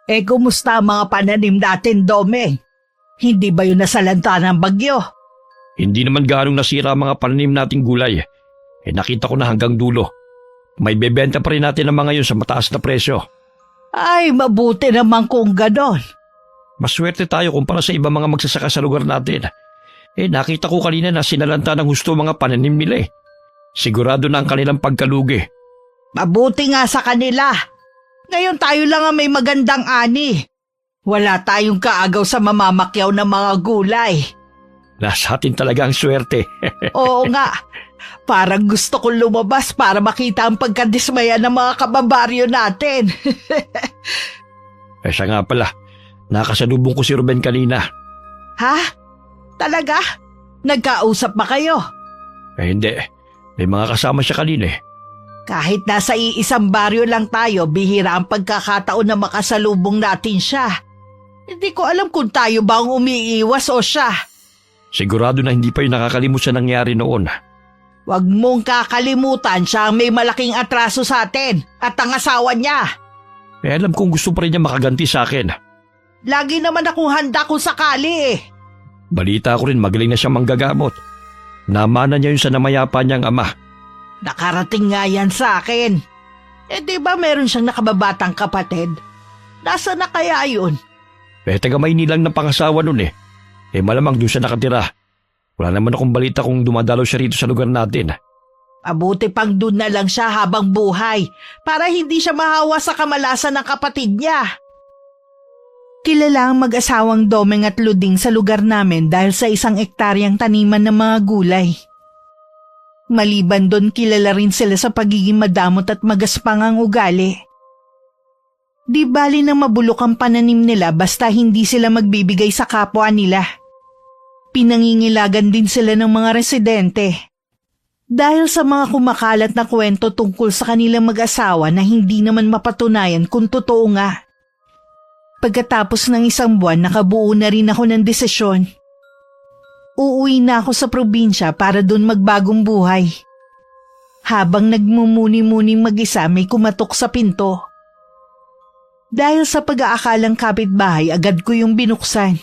Kumusta ang mga pananim natin, Dome? Hindi ba yun nasalanta ng bagyo? Hindi naman ganong nasira ang mga pananim nating gulay. Nakita ko na hanggang dulo. May bebenta pa rin natin ang mga yun sa mataas na presyo. Ay, mabuti naman kung ganon. Maswerte tayo kumpara sa iba mga magsasaka sa lugar natin. Nakita ko kanina na sinalanta ng husto mga pananim nila. Sigurado na ang kanilang pagkalugi. Mabuti nga sa kanila. Ngayon tayo lang ang may magandang ani. Wala tayong kaagaw sa mamamakyaw ng mga gulay. Nasa atin talaga ang swerte. Oo nga. Parang gusto kong lumabas para makita ang pagkadismaya ng mga kababaryo natin. Siya nga pala, nakasalubong ko si Ruben kanina. Ha? Talaga? Nagkausap ba kayo? Hindi. May mga kasama siya kanina. Kahit nasa iisang baryo lang tayo, bihira ang pagkakataon na makasalubong natin siya. Hindi ko alam kung tayo ba ang umiiwas o siya. Sigurado na hindi pa yung nakakalimot sa nangyari noon. Huwag mong kakalimutan siya ang may malaking atraso sa atin at ang asawa niya. Alam kong gusto pa rin niya makaganti sa akin. Lagi naman akong handa kung sakali eh. Balita ko rin magaling na siyang manggagamot. Namana niya yun sa namayapa niyang ama. Nakarating nga yan sa akin. Di ba meron siyang nakababatang kapatid? Nasaan na kaya yun? Taga Maynila lang ng pangasawa nun. Malamang doon siya nakatira. Wala naman akong balita kung dumadalaw siya rito sa lugar natin. Mabuti pang doon na lang siya habang buhay para hindi siya mahawa sa kamalasan ng kapatid niya. Kilala ang mag-asawang Domeng at Luding sa lugar namin dahil sa 1 hektaryang taniman ng mga gulay. Maliban doon, kilala rin sila sa pagiging madamot at magaspang ang ugali. Di bali na mabulok ang pananim nila basta hindi sila magbibigay sa kapwa nila. Pinangingilagan din sila ng mga residente. Dahil sa mga kumakalat na kwento tungkol sa kanilang mag-asawa na hindi naman mapatunayan kung totoo nga. Pagkatapos ng 1 buwan, nakabuo na rin ako ng desisyon. Uuwi na ako sa probinsya para doon magbagong buhay. Habang nagmumuni-muning mag-isa, may kumatok sa pinto. Dahil sa pag-aakalang kapitbahay, agad ko yung binuksan.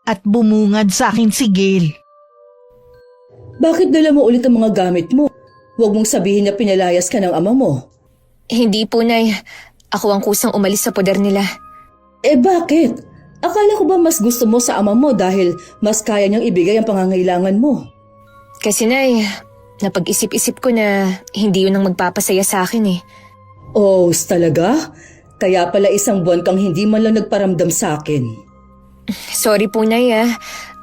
At bumungad sa akin si Gail. Bakit dala mo ulit ang mga gamit mo? Huwag mong sabihin na pinalayas ka ng ama mo. Hindi po, Nay. Ako ang kusang umalis sa poder nila. Bakit? Akala ko ba mas gusto mo sa ama mo dahil mas kaya niyang ibigay ang pangangailangan mo? Kasi, Nay, napag-isip-isip ko na hindi yun ang magpapasaya sa akin eh. Oh, talaga? Kaya pala 1 buwan kang hindi man lang nagparamdam sa akin. Sorry po, Nay ah.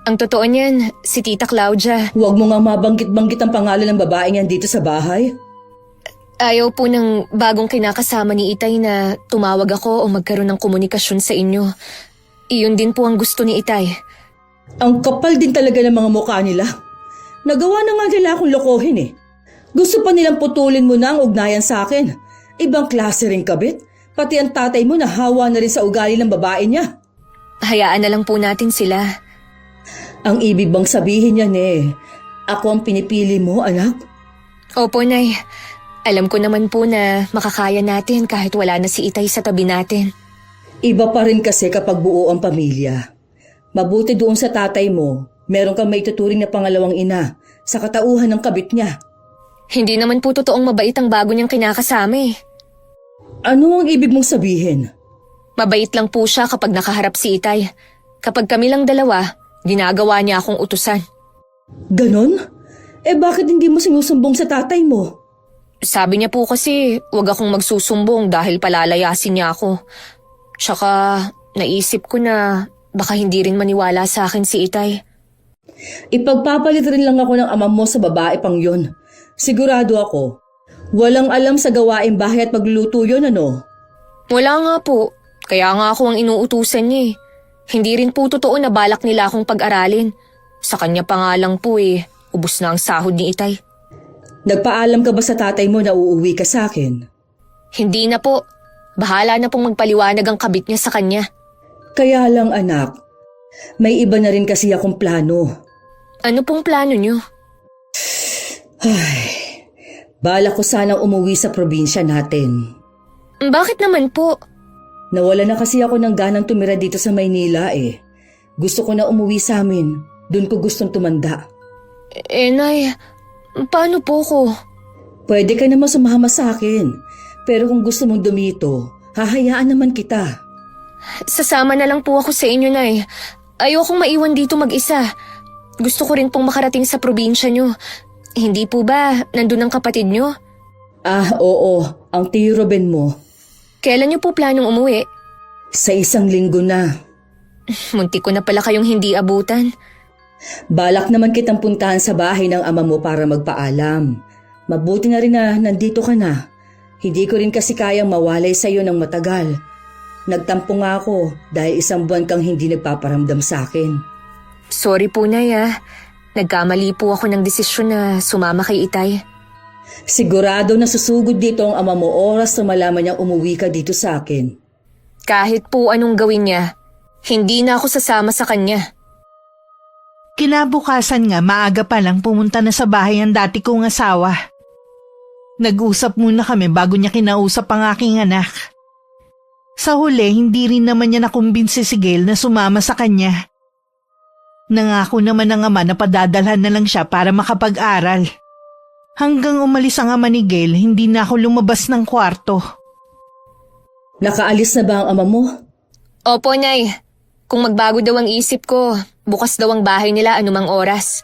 Ang totoo niyan, si Tita Claudia. Huwag mo nga mabanggit-banggit ang pangalan ng babaeng yan dito sa bahay. Ayaw po ng bagong kinakasama ni Itay na tumawag ako o magkaroon ng komunikasyon sa inyo. Iyon din po ang gusto ni Itay. Ang kapal din talaga ng mga mukha nila. Nagawa na nga nila akong lokohin eh. Gusto pa nilang putulin mo na ang ugnayan sa akin. Ibang klase rin kabit. Pati ang tatay mo nahawa na rin sa ugali ng babae niya. Hayaan na lang po natin sila. Ang ibig bang sabihin niyan ako ang pinipili mo, anak? Opo, Nay. Alam ko naman po na makakaya natin kahit wala na si Itay sa tabi natin. Iba pa rin kasi kapag buo ang pamilya. Mabuti doon sa tatay mo, meron kang maituturing na pangalawang ina sa katauhan ng kabit niya. Hindi naman po totoong mabait ang bago niyang kinakasama eh. Ano ang ibig mong sabihin? Mabait lang po siya kapag nakaharap si Itay. Kapag kami lang dalawa, ginagawa niya akong utusan. Ganon? Bakit hindi mo sinusumbong sa tatay mo? Sabi niya po kasi wag akong magsusumbong dahil palalayasin niya ako. Tsaka naisip ko na baka hindi rin maniwala sa akin si Itay. Ipagpapalit rin lang ako ng ama mo sa babae pang yon. Sigurado ako, walang alam sa gawaing bahay at pagluluto yun ano? Wala nga po, kaya nga ako ang inuutusan niya eh. Hindi rin po totoo na balak nila akong pag-aralin. Sa kanya pa nga lang po ubos na ang sahod ni Itay. Nagpaalam ka ba sa tatay mo na uuwi ka sa akin? Hindi na po. Bahala na pong magpaliwanag ang kabit niya sa kanya. Kaya lang anak, may iba na rin kasi akong plano. Ano pong plano niyo? Bala ko sanang umuwi sa probinsya natin. Bakit naman po? Nawala na kasi ako ng ganang tumira dito sa Maynila eh. Gusto ko na umuwi sa amin. Doon ko gustong tumanda. Nay, paano po ko? Pwede ka naman sumama sa akin. Pero kung gusto mong dumito, hahayaan naman kita. Sasama na lang po ako sa inyo, Nay. Ayokong maiwan dito mag-isa. Gusto ko rin pong makarating sa probinsya nyo. Hindi po ba nandun ang kapatid nyo? Oo, ang tiyo Ruben mo. Kailan nyo po planong umuwi? Sa 1 linggo na. Muntik ko na pala kayong hindi abutan. Balak naman kitang puntahan sa bahay ng ama mo para magpaalam. Mabuti na rin na nandito ka na. Hindi ko rin kasi kayang mawalay sa iyo ng matagal. Nagtampo nga ako dahil 1 buwan kang hindi nagpaparamdam sa akin. Sorry po, Nay. Nagkamali po ako ng desisyon na sumama kay Itay. Sigurado na susugod dito ang ama mo oras na malaman niyang umuwi ka dito sa akin. Kahit po anong gawin niya, hindi na ako sasama sa kanya. Kinabukasan nga maaga pa lang pumunta na sa bahay ang dati kong asawa. Nag-usap muna kami bago niya kinausap ang aking anak. Sa huli, hindi rin naman niya nakumbinsi si Gail na sumama sa kanya. Nangako naman ng ama na padadalhan na lang siya para makapag-aral. Hanggang umalis ang ama ni Gail, hindi na ako lumabas ng kwarto. Nakaalis na ba ang ama mo? Opo, Nay. Kung magbago daw ang isip ko, bukas daw ang bahay nila anumang oras.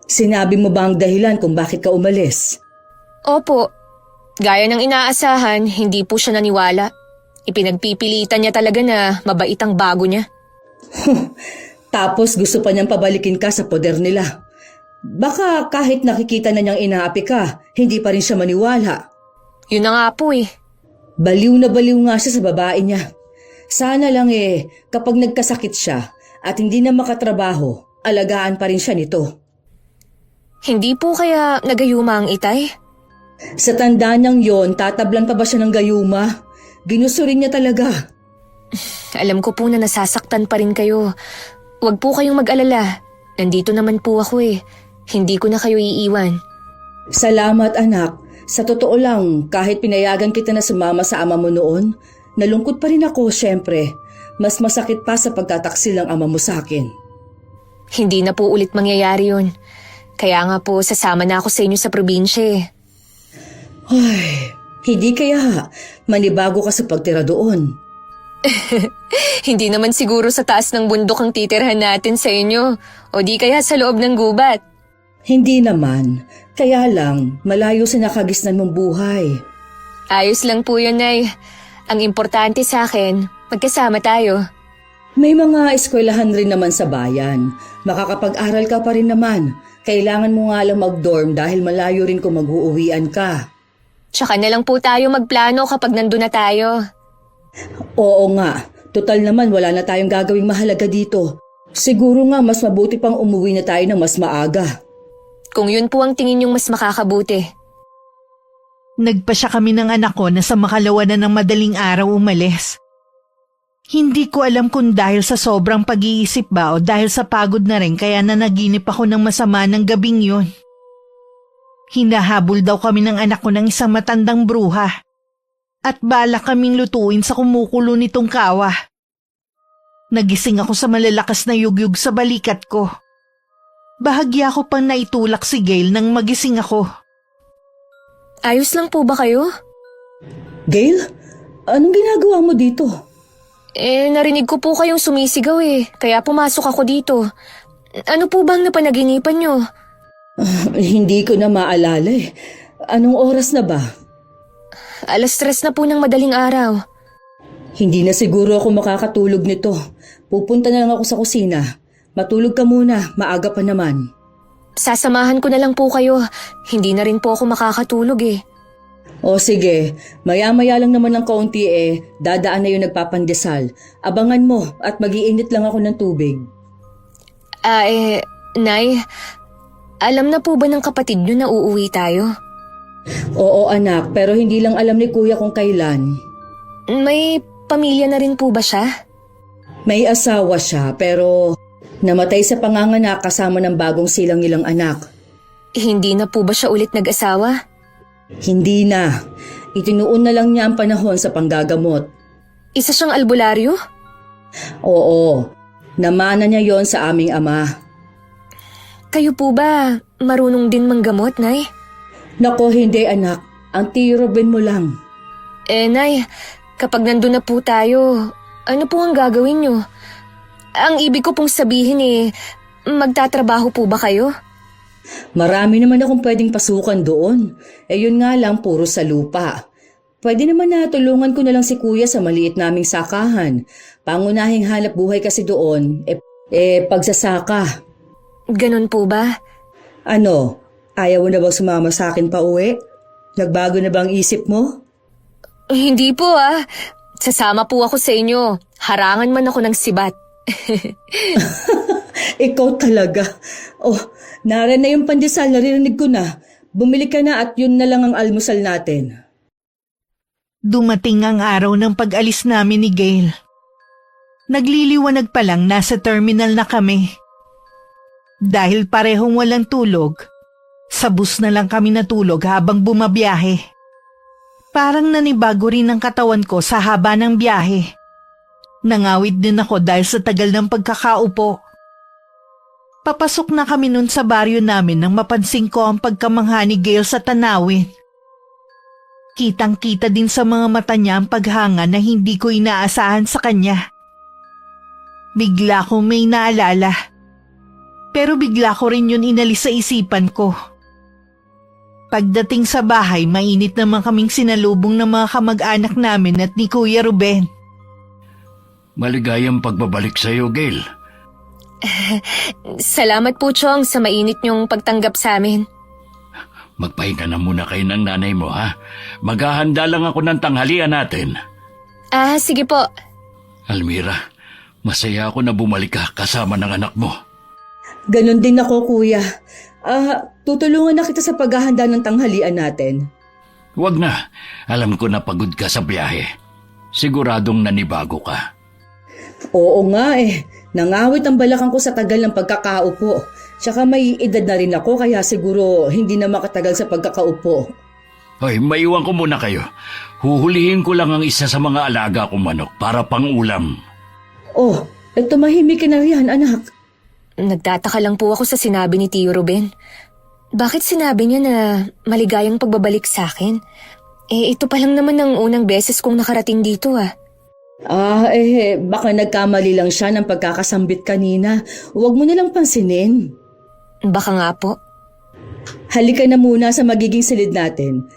Sinabi mo ba ang dahilan kung bakit ka umalis? Opo. Gaya ng inaasahan, hindi po siya naniwala. Ipinagpipilitan niya talaga na mabait ang bago niya. Tapos gusto pa niyang pabalikin ka sa poder nila. Baka kahit nakikita na niyang inaapi ka, hindi pa rin siya maniwala. Yun na nga po eh. Baliw na baliw nga siya sa babae niya. Sana lang kapag nagkasakit siya at hindi na makatrabaho, alagaan pa rin siya nito. Hindi po kaya nagayuma ang Itay? Sa tanda niyang yon, tatablan pa ba siya ng gayuma? Ginusto rin niya talaga. Alam ko po na nasasaktan pa rin kayo. Huwag po kayong mag-alala. Nandito naman po ako eh. Hindi ko na kayo iiwan. Salamat anak. Sa totoo lang, kahit pinayagan kita na sumama sa ama mo noon, nalungkot pa rin ako syempre. Mas masakit pa sa pagtataksil ng ama mo sa akin. Hindi na po ulit mangyayari yun. Kaya nga po sasama na ako sa inyo sa probinsya eh. Ay, hindi kaya manibago ka sa pagtira doon. Hindi naman siguro sa taas ng bundok ang titirhan natin sa inyo. O di kaya sa loob ng gubat. Hindi naman. Kaya lang, malayo sa nakagisnan mong buhay. Ayos lang po yun, Nay. Ang importante sa akin, magkasama tayo. May mga eskwelahan rin naman sa bayan. Makakapag-aral ka pa rin naman. Kailangan mo nga lang mag-dorm dahil malayo rin kung mag-uuwian ka. Tsaka na lang po tayo magplano kapag nandun na tayo. Oo nga. Total naman wala na tayong gagawing mahalaga dito. Siguro nga mas mabuti pang umuwi na tayo ng mas maaga. Kung yun po ang tingin yung mas makakabuti. Nagpasya kami ng anak ko na sa makalawa na ng madaling araw umalis. Hindi ko alam kung dahil sa sobrang pag-iisip ba o dahil sa pagod na rin kaya nanaginip ako ng masama ng gabing yun. Hinahabol daw kami ng anak ko ng isang matandang bruha. At balak kaming lutuin sa kumukulo nitong kawa. Nagising ako sa malalakas na yugyug sa balikat ko. Bahagya ko pang naitulak si Gail nang magising ako. Ayos lang po ba kayo? Gail, anong ginagawa mo dito? Narinig ko po kayong sumisigaw eh, kaya pumasok ako dito. Ano po bang napanaginipan nyo? Hindi ko na maalala eh. Anong oras na ba? 3:00 na po ng madaling araw. Hindi na siguro ako makakatulog nito. Pupunta na lang ako sa kusina. Matulog ka muna, maaga pa naman. Sasamahan ko na lang po kayo. Hindi na rin po ako makakatulog eh. O sige, maya-maya lang naman ng kaunti dadaan na yung nagpapandesal. Abangan mo at mag-iinit lang ako ng tubig. Nay, alam na po ba ng kapatid nyo na uuwi tayo? Oo anak, pero hindi lang alam ni kuya kung kailan. May pamilya na rin po ba siya? May asawa siya pero namatay sa panganganak kasama ng bagong silang nilang anak. Hindi na po ba siya ulit nag-asawa? Hindi na. Itinuon na lang niya ang panahon sa panggagamot. Isa siyang albularyo? Oo, namana niya yon sa aming ama. Kayo po ba marunong din manggamot, Nay? Nako, hindi anak. Ang Tio Ruben mo lang. Nay, kapag nandun na po tayo, ano po ang gagawin niyo? Ang ibig ko pong sabihin magtatrabaho po ba kayo? Marami naman akong pwedeng pasukan doon. Yun nga lang, puro sa lupa. Pwede naman na tulungan ko na lang si kuya sa maliit naming sakahan. Pangunahing hanap buhay kasi doon, pagsasaka. Ganon po ba? Ano, ayaw mo na bang sumama sa akin pa uwi? Nagbago na bang isip mo? Hindi po Sasama po ako sa inyo. Harangan man ako ng sibat. Ikaw talaga. Oh, naran na yung pandesal, naririnig ko na. Bumili ka na at yun na lang ang almusal natin. Dumating ang araw ng pag-alis namin ni Gail. Nagliliwanag pa lang nasa terminal na kami. Dahil parehong walang tulog, sa bus na lang kami natulog habang bumabiyahe. Parang nanibago rin ang katawan ko sa haba ng biyahe. Nangawit din ako dahil sa tagal ng pagkakaupo. Papasok na kami nun sa baryo namin nang mapansin ko ang pagkamangha ni Gail sa tanawin. Kitang-kita din sa mga mata niya ang paghanga na hindi ko inaasahan sa kanya. Bigla kong may naalala. Pero bigla ko rin yun inalis sa isipan ko. Pagdating sa bahay, mainit naman kaming sinalubong ng mga kamag-anak namin at ni Kuya Ruben. Maligayang pagbabalik sa iyo, Gail. Salamat po, Chong, sa mainit niyong pagtanggap sa amin. Magpahinga na muna kayo ng nanay mo, ha? Maghahanda lang ako ng tanghalian natin. Sige po. Almira, masaya ako na bumalik ka kasama ng anak mo. Ganon din ako, kuya. Tutulungan na kita sa paghahanda ng tanghalian natin. Huwag na. Alam ko na pagod ka sa biyahe. Siguradong nanibago ka. Oo nga Nangawit ang balakang ko sa tagal ng pagkakaupo. Tsaka may edad na rin ako kaya siguro hindi na makatagal sa pagkakaupo. Hoy, maiwan ko muna kayo. Huhulihin ko lang ang isa sa mga alaga kong manok para pang-ulam. Oh, tumahimik ka na riyan, anak. Nagtataka lang po ako sa sinabi ni Tio Ruben. Bakit sinabi niya na maligayang pagbabalik sa akin? Ito pa lang naman ang unang beses kong nakarating dito Baka nagkamali lang siya ng pagkakasambit kanina. Huwag mo nalang pansinin. Baka nga po. Halika na muna sa magiging silid natin.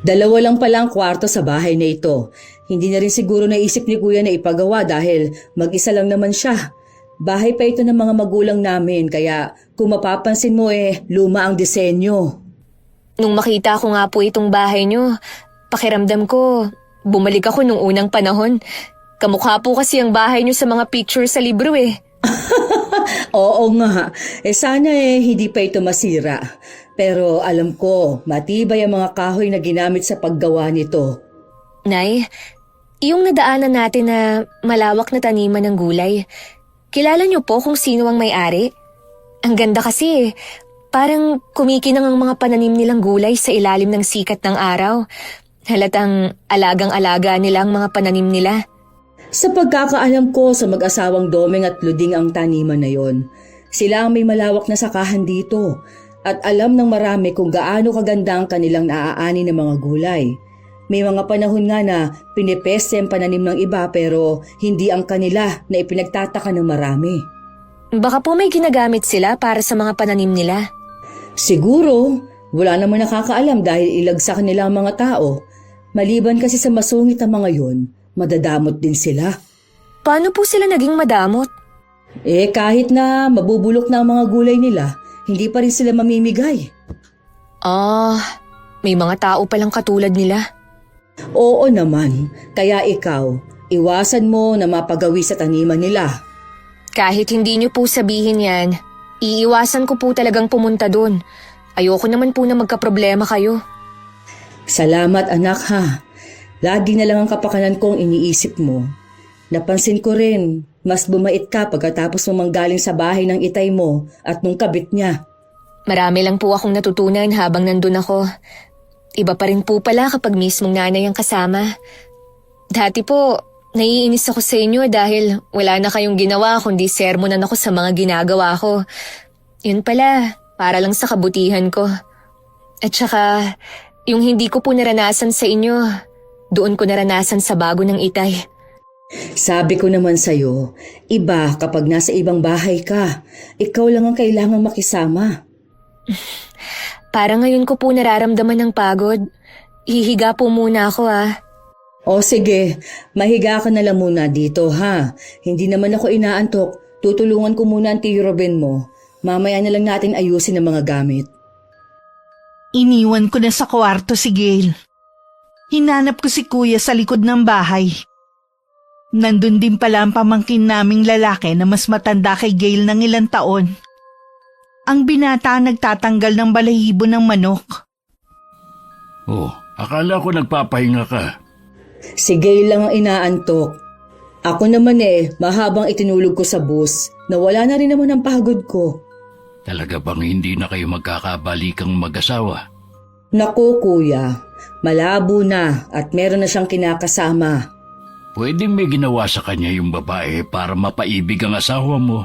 2 lang pala ang kwarto sa bahay na ito. Hindi na rin siguro naisip ni kuya na ipagawa dahil mag-isa lang naman siya. Bahay pa ito ng mga magulang namin kaya kung mapapansin mo luma ang disenyo. Nung makita ko nga po itong bahay niyo, pakiramdam ko, bumalik ako nung unang panahon. Kamukha po kasi ang bahay niyo sa mga picture sa libro Oo nga. Sana hindi pa ito masira. Pero alam ko, matibay ang mga kahoy na ginamit sa paggawa nito. Nay, yung nadaanan natin na malawak na taniman ng gulay, kilala niyo po kung sino ang may-ari? Ang ganda kasi parang kumikinang ang mga pananim nilang gulay sa ilalim ng sikat ng araw. Halatang alagang-alaga nila ang mga pananim nila. Sa pagkakaalam ko sa mag-asawang Domeng at Luding ang taniman na yon, sila ang may malawak na sakahan dito at alam ng marami kung gaano kaganda ang kanilang naaani ng mga gulay. May mga panahon nga na pinipeste ang pananim ng iba pero hindi ang kanila na ipinagtataka ng marami. Baka po may ginagamit sila para sa mga pananim nila. Siguro, wala naman nakakaalam dahil ilagsak nila ang mga tao. Maliban kasi sa masungit ang mga yun, madadamot din sila. Paano po sila naging madamot? Kahit na mabubulok na ang mga gulay nila, hindi pa rin sila mamimigay. May mga tao palang katulad nila. Oo naman, kaya ikaw, iwasan mo na mapagawi sa taniman nila. Kahit hindi niyo po sabihin yan, iiwasan ko po talagang pumunta doon. Ayoko naman po na magkaproblema kayo. Salamat anak ha. Lagi na lang ang kapakanan kong iniisip mo. Napansin ko rin, mas bumait ka pagkatapos mo manggaling sa bahay ng itay mo at nung kabit niya. Marami lang po akong natutunan habang nandun ako. Iba pa rin po pala kapag mismong nanay ang kasama. Dati po, Naiinis ako sa inyo dahil wala na kayong ginawa kundi sermonan ako sa mga ginagawa ko. Yun pala, para lang sa kabutihan ko. At saka, yung hindi ko po naranasan sa inyo, doon ko naranasan sa bago ng Itay. Sabi ko naman sa'yo, iba kapag nasa ibang bahay ka. Ikaw lang ang kailangang makisama. Parang ngayon ko po nararamdaman ng pagod. Hihiga po muna ako O sige, mahiga ka na lang muna dito ha. Hindi naman ako inaantok. Tutulungan ko muna ang Tio Ruben mo. Mamaya na lang natin ayusin ang mga gamit. Iniwan ko na sa kwarto si Gail. Hinanap ko si Kuya sa likod ng bahay. Nandun din pala ang pamangkin naming lalaki na mas matanda kay Gail ng ilang taon. Ang binata nagtatanggal ng balahibo ng manok. Oh, akala ko nagpapahinga ka. Si Gail lang ang inaantok. Ako naman mahabang itinulog ko sa bus. Nawala na rin naman ang pagod ko. Talaga bang hindi na kayo magkakabalikang mag-asawa? Naku kuya, malabo na at meron na siyang kinakasama. Pwedeng may ginawa sa kanya yung babae para mapaibig ang asawa mo.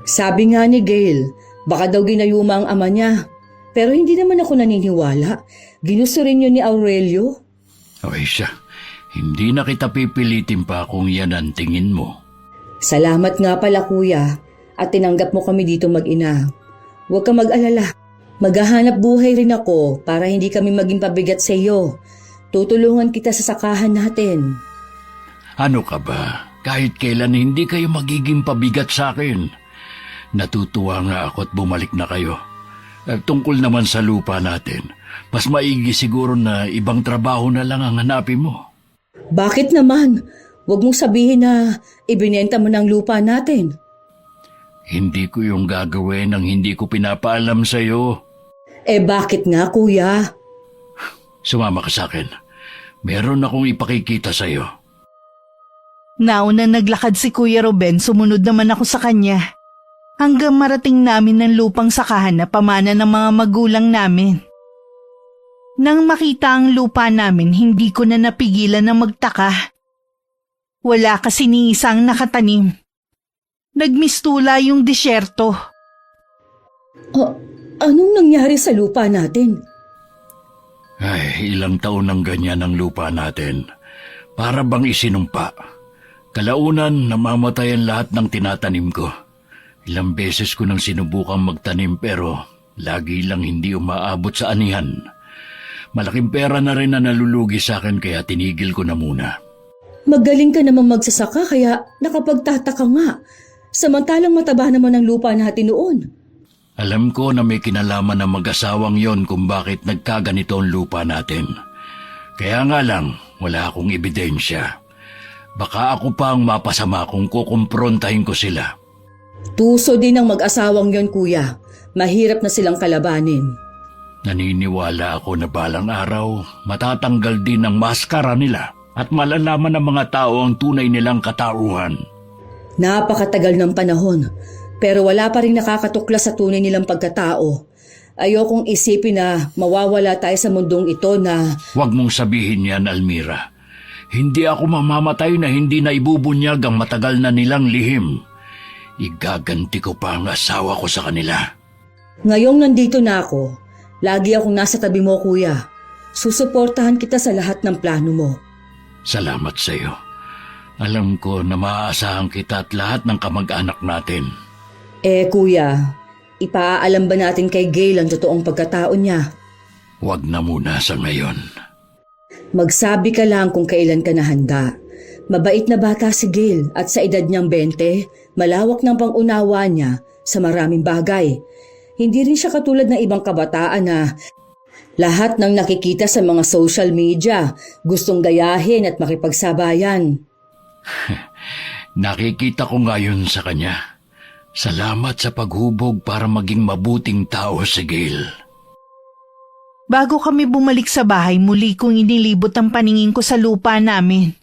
Sabi nga ni Gail, baka daw ginayuma ang ama niya. Pero hindi naman ako naniniwala. Ginusto rin yun ni Aurelio. Ay siya, hindi na kita pipilitin pa kung yan ang tingin mo. Salamat nga pala kuya at tinanggap mo kami dito mag-ina. Huwag ka mag-alala. Maghahanap buhay rin ako para hindi kami maging pabigat sa iyo. Tutulungan kita sa sakahan natin. Ano ka ba? Kahit kailan hindi kayo magiging pabigat sa akin. Natutuwa nga ako at bumalik na kayo. At tungkol naman sa lupa natin, mas maigi siguro na ibang trabaho na lang ang hanapin mo. Bakit naman? Huwag mong sabihin na ibinenta mo ng lupa natin. Hindi ko yung gagawin ang hindi ko pinapaalam sa iyo. Bakit nga kuya? Sumama ka sa akin. Meron akong ipakikita sa iyo. Nauna naglakad si Kuya Ruben, sumunod naman ako sa kanya. Hanggang marating namin ng lupang sakahan na pamana ng mga magulang namin. Nang makita ang lupa namin, hindi ko na napigilan na magtaka. Wala kasi ni isang nakatanim. Nagmistula yung disyerto. Anong nangyari sa lupa natin? Ay, ilang taon nang ganyan ang lupa natin. Para bang isinumpa. Kalaunan, namamatay ang lahat ng tinatanim ko. Ilang beses ko nang sinubukang magtanim pero lagi lang hindi umaabot sa anihan. Malaking pera na rin na nalulugi sa akin kaya tinigil ko na muna. Magaling ka namang magsasaka kaya nakapagtataka nga. Samantalang mataba naman ang lupa natin noon. Alam ko na may kinalaman ng mag-asawang yon kung bakit nagkaganito ang lupa natin. Kaya nga lang, wala akong ebidensya. Baka ako pa ang mapasama kung kukumprontahin ko sila. Tuso din ang mag-asawang yon kuya. Mahirap na silang kalabanin. Naniniwala ako na balang araw, matatanggal din ang maskara nila at malalaman ng mga tao ang tunay nilang katauhan. Napakatagal ng panahon, pero wala pa rin nakakatuklas sa tunay nilang pagkatao. Ayokong isipin na mawawala tayo sa mundong ito na... Huwag mong sabihin yan, Almira. Hindi ako mamamatay na hindi na ibubunyag ang matagal na nilang lihim. Igaganti ko pa ang asawa ko sa kanila. Ngayong nandito na ako, lagi akong nasa tabi mo kuya. Susuportahan kita sa lahat ng plano mo. Salamat sa iyo. Alam ko na maaasahan kita at lahat ng kamag-anak natin. Kuya, ipaalam ba natin kay Gail ang totoong pagkatao niya? Huwag na muna sa ngayon. Magsabi ka lang kung kailan ka nahanda. Mabait na bata si Gail at sa edad niyang 20, malawak ng pangunawa niya sa maraming bagay. Hindi rin siya katulad ng ibang kabataan na lahat ng nakikita sa mga social media gustong gayahin at makipagsabayan. Nakikita ko ngayon sa kanya. Salamat sa paghubog para maging mabuting tao si Gail. Bago kami bumalik sa bahay, muli kong inilibot ang paningin ko sa lupa namin.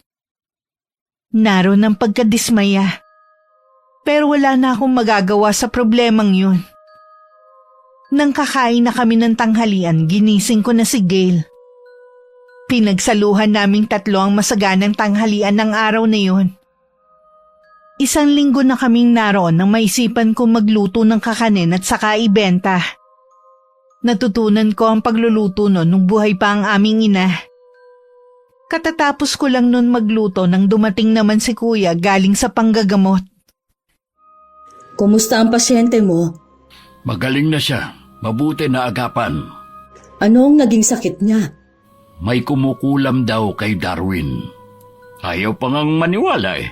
Naroon ang pagkadismaya. Pero wala na akong magagawa sa problemang yun. Nang kakain na kami ng tanghalian, ginising ko na si Gail. Pinagsaluhan naming tatlo ang masaganang tanghalian ng araw na yun. 1 linggo na kaming naroon nang maisipan kong magluto ng kakanin at saka ibenta. Natutunan ko ang pagluluto noon nung buhay pa ang aming ina. Katatapos ko lang noon magluto nang dumating naman si kuya galing sa panggagamot. Kumusta ang pasyente mo? Magaling na siya. Mabuti na agapan. Anong naging sakit niya? May kumukulam daw kay Darwin. Ayaw pa ngang maniwala eh.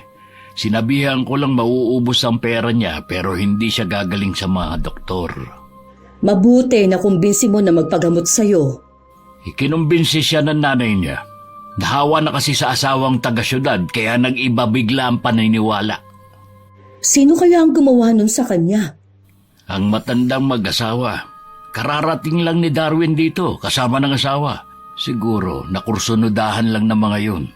Sinabihan ko lang mauubos ang pera niya pero hindi siya gagaling sa mga doktor. Mabuti na kumbinsi mo na magpagamot sa'yo. Ikinumbinsi siya ng nanay niya. Nahawa na kasi sa asawang taga-syudad kaya nag-iba bigla ang paniniwala. Sino kaya ang gumawa nun sa kanya? Ang matandang mag-asawa. Kararating lang ni Darwin dito kasama ng asawa. Siguro nakursunodahan lang ng mga yun.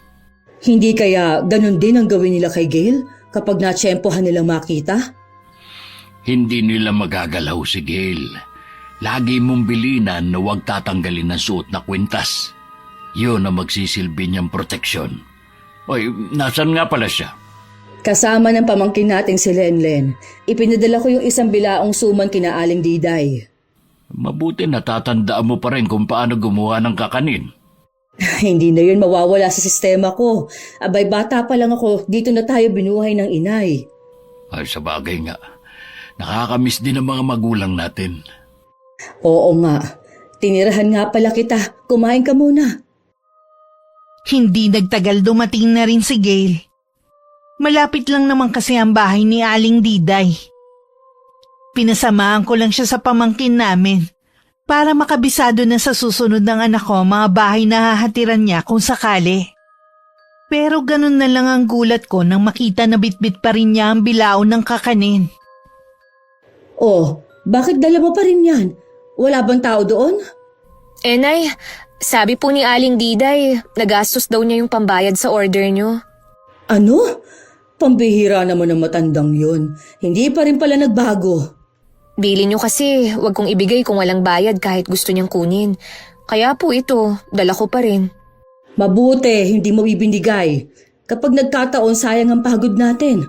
Hindi kaya ganun din ang gawin nila kay Gail kapag natsyempohan nilang makita? Hindi nila magagalaw si Gail. Lagi mong bilinan na huwag tatanggalin ng suot na kwintas. Yun ang magsisilbi niyang proteksyon. Oy, nasan nga pala siya? Kasama ng pamangkin nating si Lenlen, ipinadala ko yung 1 bilaong suman kina Aling Diday. Mabuti natatandaan mo pa rin kung paano gumawa ng kakanin. Hindi na yun mawawala sa sistema ko. Abay, bata pa lang ako, dito na tayo binuhay ng inay. Ay, sa bagay nga. Nakakamiss din ang mga magulang natin. Oo nga. Tinirahan nga pala kita. Kumain ka muna. Hindi nagtagal dumating na rin si Gail. Malapit lang naman kasi ang bahay ni Aling Diday. Pinasamahan ko lang siya sa pamangkin namin para makabisado na sa susunod ng anak ko mga bahay na hahatiran niya kung sakali. Pero ganun na lang ang gulat ko nang makita na bitbit pa rin niya ang bilao ng kakanin. Oh, bakit dala mo pa rin yan? Wala bang tao doon? Nay, sabi po ni Aling Diday, nagastos daw niya yung pambayad sa order niyo. Ano? Pambihira naman ang matandang yun. Hindi pa rin pala nagbago. Bili niyo kasi, wag kong ibigay kung walang bayad kahit gusto niyang kunin. Kaya po ito, dala ko pa rin. Mabuti, hindi mo bibindigay. Kapag nagkataon, sayang ang pagod natin.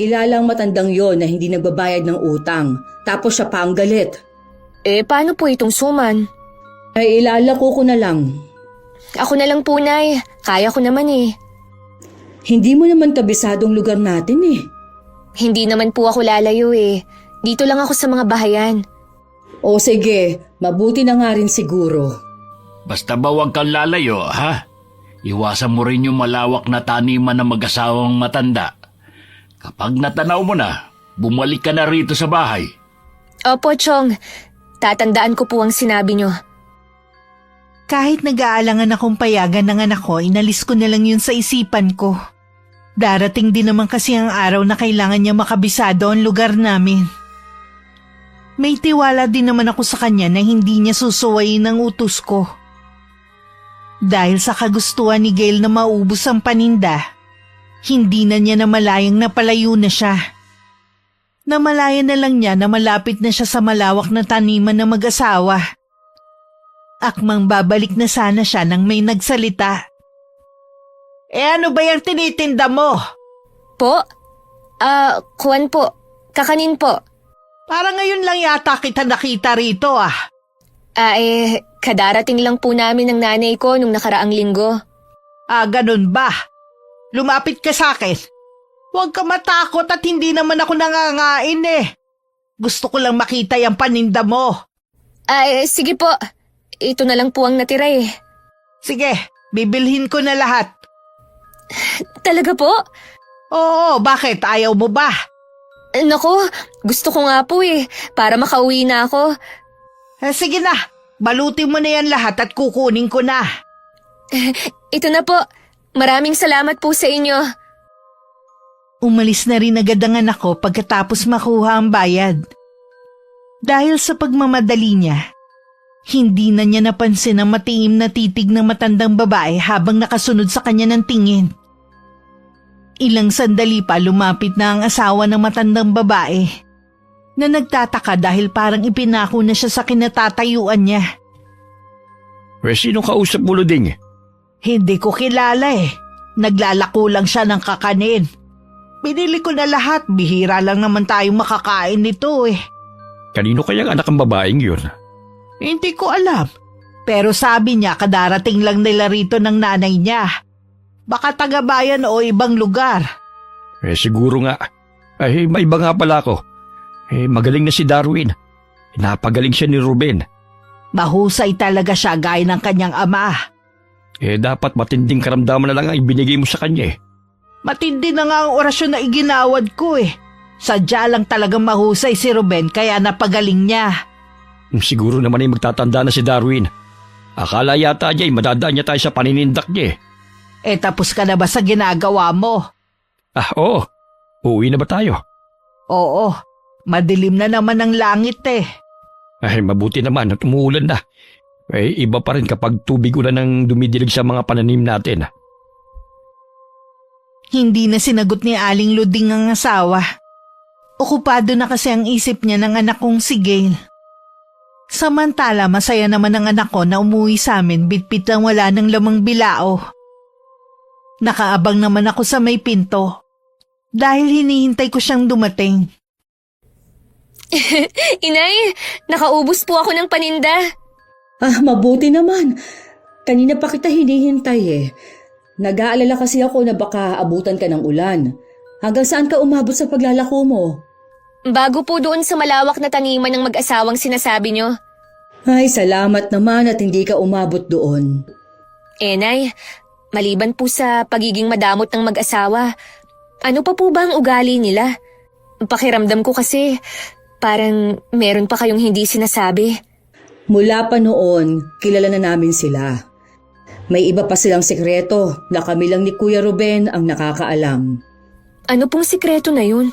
Kilala ang matandang yon na hindi nagbabayad ng utang. Tapos siya pa ang galit. Paano po itong suman? Ay ilalako ko na lang. Ako na lang po, Nay. Kaya ko naman eh. Hindi mo naman kabisadong lugar natin eh. Hindi naman po ako lalayo eh. Dito lang ako sa mga bahayan. O sige, mabuti na nga rin siguro. Basta ba huwag kang lalayo, ha? Iwasan mo rin yung malawak na taniman ng mag-asawang matanda. Kapag natanaw mo na, bumalik ka na rito sa bahay. Opo, Chong. Tatandaan ko po ang sinabi niyo. Kahit nag-aalangan akong payagan ng anak ko, inalis ko na lang yun sa isipan ko. Darating din naman kasi ang araw na kailangan niya makabisado ang lugar namin. May tiwala din naman ako sa kanya na hindi niya susuwayin ang utos ko. Dahil sa kagustuhan ni Gail na maubos ang paninda, hindi na niya namalayang napalayo na siya. Namalaya na lang niya na malapit na siya sa malawak na taniman ng mag-asawa. Akmang babalik na sana siya nang may nagsalita. Ano ba yung tinitinda mo? Po? Kuwan po. Kakanin po. Parang ngayon lang yata kita nakita rito ah. Kadarating lang po namin ng nanay ko nung nakaraang linggo. Ganun ba? Lumapit ka sa akin. Huwag ka matakot at hindi naman ako nangangain eh. Gusto ko lang makita yung paninda mo. Sige po. Ito na lang po ang natira eh. Sige, bibilhin ko na lahat. Talaga po? Oo, bakit? Ayaw mo ba? Nako, gusto ko nga po eh. Para makauwi na ako. Sige na, balutin mo na yan lahat at kukunin ko na. Ito na po. Maraming salamat po sa inyo. Umalis na rin agad ang anak ko pagkatapos makuha ang bayad. Dahil sa pagmamadali niya, hindi na niya napansin ang matiim na titig ng matandang babae habang nakasunod sa kanya ng tingin. Ilang sandali pa lumapit na ang asawa ng matandang babae na nagtataka dahil parang ipinako na siya sa kinatatayuan niya. Sinong kausap mo, Luding? Hindi ko kilala eh. Naglalako lang siya ng kakanin. Binili ko na lahat, bihira lang naman tayong makakain nito eh. Kanino kayang anak ang babaeng yun? Hindi ko alam. Pero sabi niya kadarating lang nila rito ng nanay niya. Baka taga-bayan o ibang lugar. Siguro nga. May iba nga pala ako. Magaling na si Darwin. Napagaling siya ni Ruben. Mahusay talaga siya gaya ng kanyang ama. Dapat matinding karamdaman na lang ang ibinigay mo sa kanya eh. Matindi na nga ang orasyon na iginawad ko eh. Sadya lang talagang mahusay si Ruben kaya napagaling niya. Siguro naman ay magtatanda na si Darwin. Akala yata niya ay madadaan niya tayo sa paninindak niya eh. Tapos ka na ba sa ginagawa mo? Oo. Uuwi na ba tayo? Oo, madilim na naman ang langit eh. Mabuti naman at umuulan na. Iba pa rin kapag tubig ulan ang dumidilig sa mga pananim natin. Hindi na sinagot ni Aling Luding ang asawa. Okupado na kasi ang isip niya ng anak kong si Gail. Samantala masaya naman ang anak ko na umuwi sa amin bitbit lang wala ng lamang bilao. Nakaabang naman ako sa may pinto dahil hinihintay ko siyang dumating. Inay, nakaubos po ako ng paninda. Mabuti naman. Kanina pa kita hinihintay eh. Nag-aalala kasi ako na baka abutan ka ng ulan. Hanggang saan ka umabot sa paglalako mo? Bago po doon sa malawak na taniman ng mag-asawang sinasabi nyo. Ay, salamat naman at hindi ka umabot doon. Nay, maliban po sa pagiging madamot ng mag-asawa, ano pa po ba ang ugali nila? Pakiramdam ko kasi parang meron pa kayong hindi sinasabi. Mula pa noon, kilala na namin sila. May iba pa silang sikreto na kami lang ni Kuya Ruben ang nakakaalam. Ano pong sikreto na yun?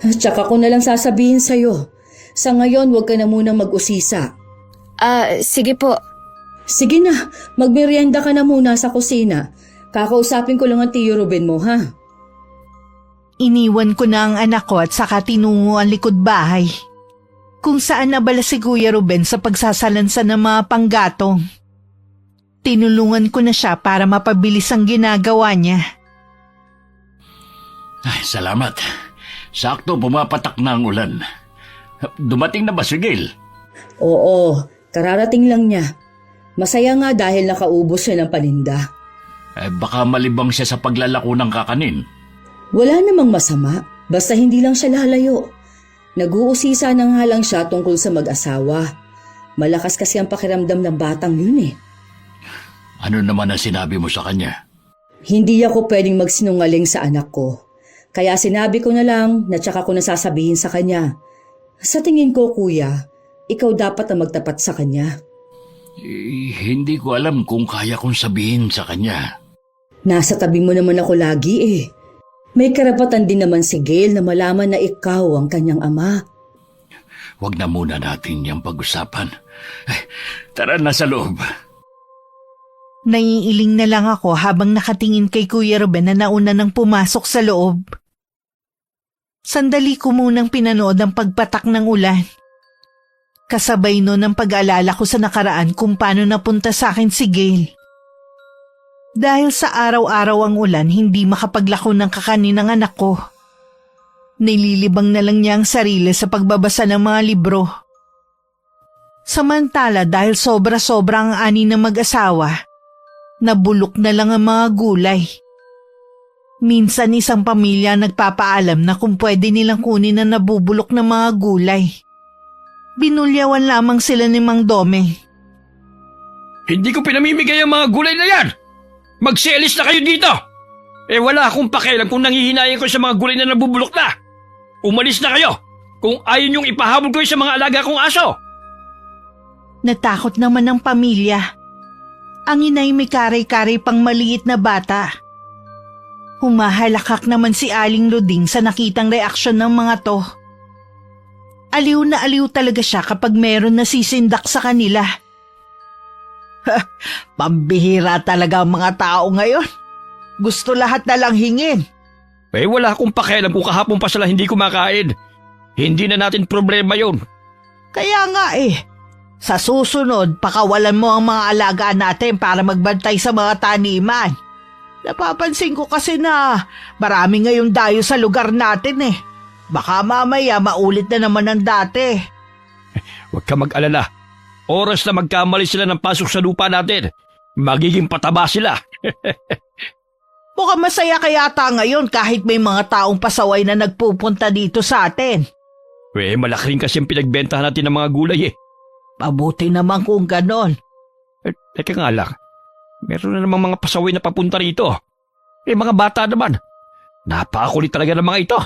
Tsaka ko na lang sasabihin sa'yo. Sa ngayon, huwag ka na munang mag-usisa. Sige po. Sige na, magmerienda ka na muna sa kusina. Kakausapin ko lang ang Tiyo Ruben mo, ha? Iniwan ko na ang anak ko at saka tinungo ang likod bahay. Kung saan nabala si Kuya Ruben sa pagsasalansan ng mga panggatong. Tinulungan ko na siya para mapabilis ang ginagawa niya. Ay, salamat. Sakto, pumapatak na ang ulan. Dumating na ba si Gail? Oo, kararating lang niya. Masaya nga dahil nakaubos siya ng paninda. Baka malibang siya sa paglalako ng kakanin. Wala namang masama, basta hindi lang siya lalayo. Nag-uusisa na nga lang siya tungkol sa mag-asawa. Malakas kasi ang pakiramdam ng batang yun eh. Ano naman ang sinabi mo sa kanya? Hindi ako pwedeng magsinungaling sa anak ko. Kaya sinabi ko na lang na tsaka ko nasasabihin sa kanya. Sa tingin ko, kuya, ikaw dapat ang magtapat sa kanya. Hindi ko alam kung kaya kong sabihin sa kanya. Nasa tabi mo naman ako lagi eh. May karapatan din naman si Gail na malaman na ikaw ang kanyang ama. Huwag na muna natin yung pag-usapan. Tara na sa loob. Naiiling na lang ako habang nakatingin kay Kuya Ruben na nauna nang pumasok sa loob. Sandali ko munang pinanood ang pagpatak ng ulan. Kasabay nun ang pag-alala ko sa nakaraan kung paano napunta sa akin si Gail. Dahil sa araw-araw ang ulan, hindi makapaglako ng kakanin ng anak ko. Nililibang na lang niya ang sarili sa pagbabasa ng mga libro. Samantala dahil sobra-sobra ang ani ng mag-asawa, nabulok na lang ang mga gulay. Minsan isang pamilya nagpapaalam na kung pwede nilang kunin ang nabubulok na mga gulay. Binulyawan lamang sila ni Mang Dome. Hindi ko pinamimigay ang mga gulay na yan! Magselis na kayo dito! Wala akong pakialam kung nangihinayan ko sa mga gulay na nabubulok na! Umalis na kayo kung ayaw niyong ipahabol ko sa mga alaga kong aso! Natakot naman ang pamilya. Ang inay may kare-kare pang maliit na bata. Humahalakak naman si Aling Luding sa nakitang reaksyon ng mga to. Aliw na aliw talaga siya kapag meron nasisindak sa kanila. Pambihira talaga ang mga tao ngayon. Gusto lahat na lang hingin. Wala akong pakialam kung kahapon pa sila hindi kumakain. Hindi na natin problema yon. Kaya nga Sa susunod, pakawalan mo ang mga alaga natin para magbantay sa mga taniman. Napapansin ko kasi na marami ngayong dayo sa lugar natin eh. Baka mamaya maulit na naman ang dati. Huwag ka mag-alala. Oras na magkamali sila ng pasok sa lupa natin. Magiging pataba sila. Mukhang masaya kaya yata ngayon kahit may mga taong pasaway na nagpupunta dito sa atin. Malaki rin kasi ang pinagbentahan natin ng mga gulay eh. Mabuti naman kung ganon. Teka nga lang. Meron na namang mga pasaway na papunta rito. Mga bata naman. Napakakulit talaga ng mga ito.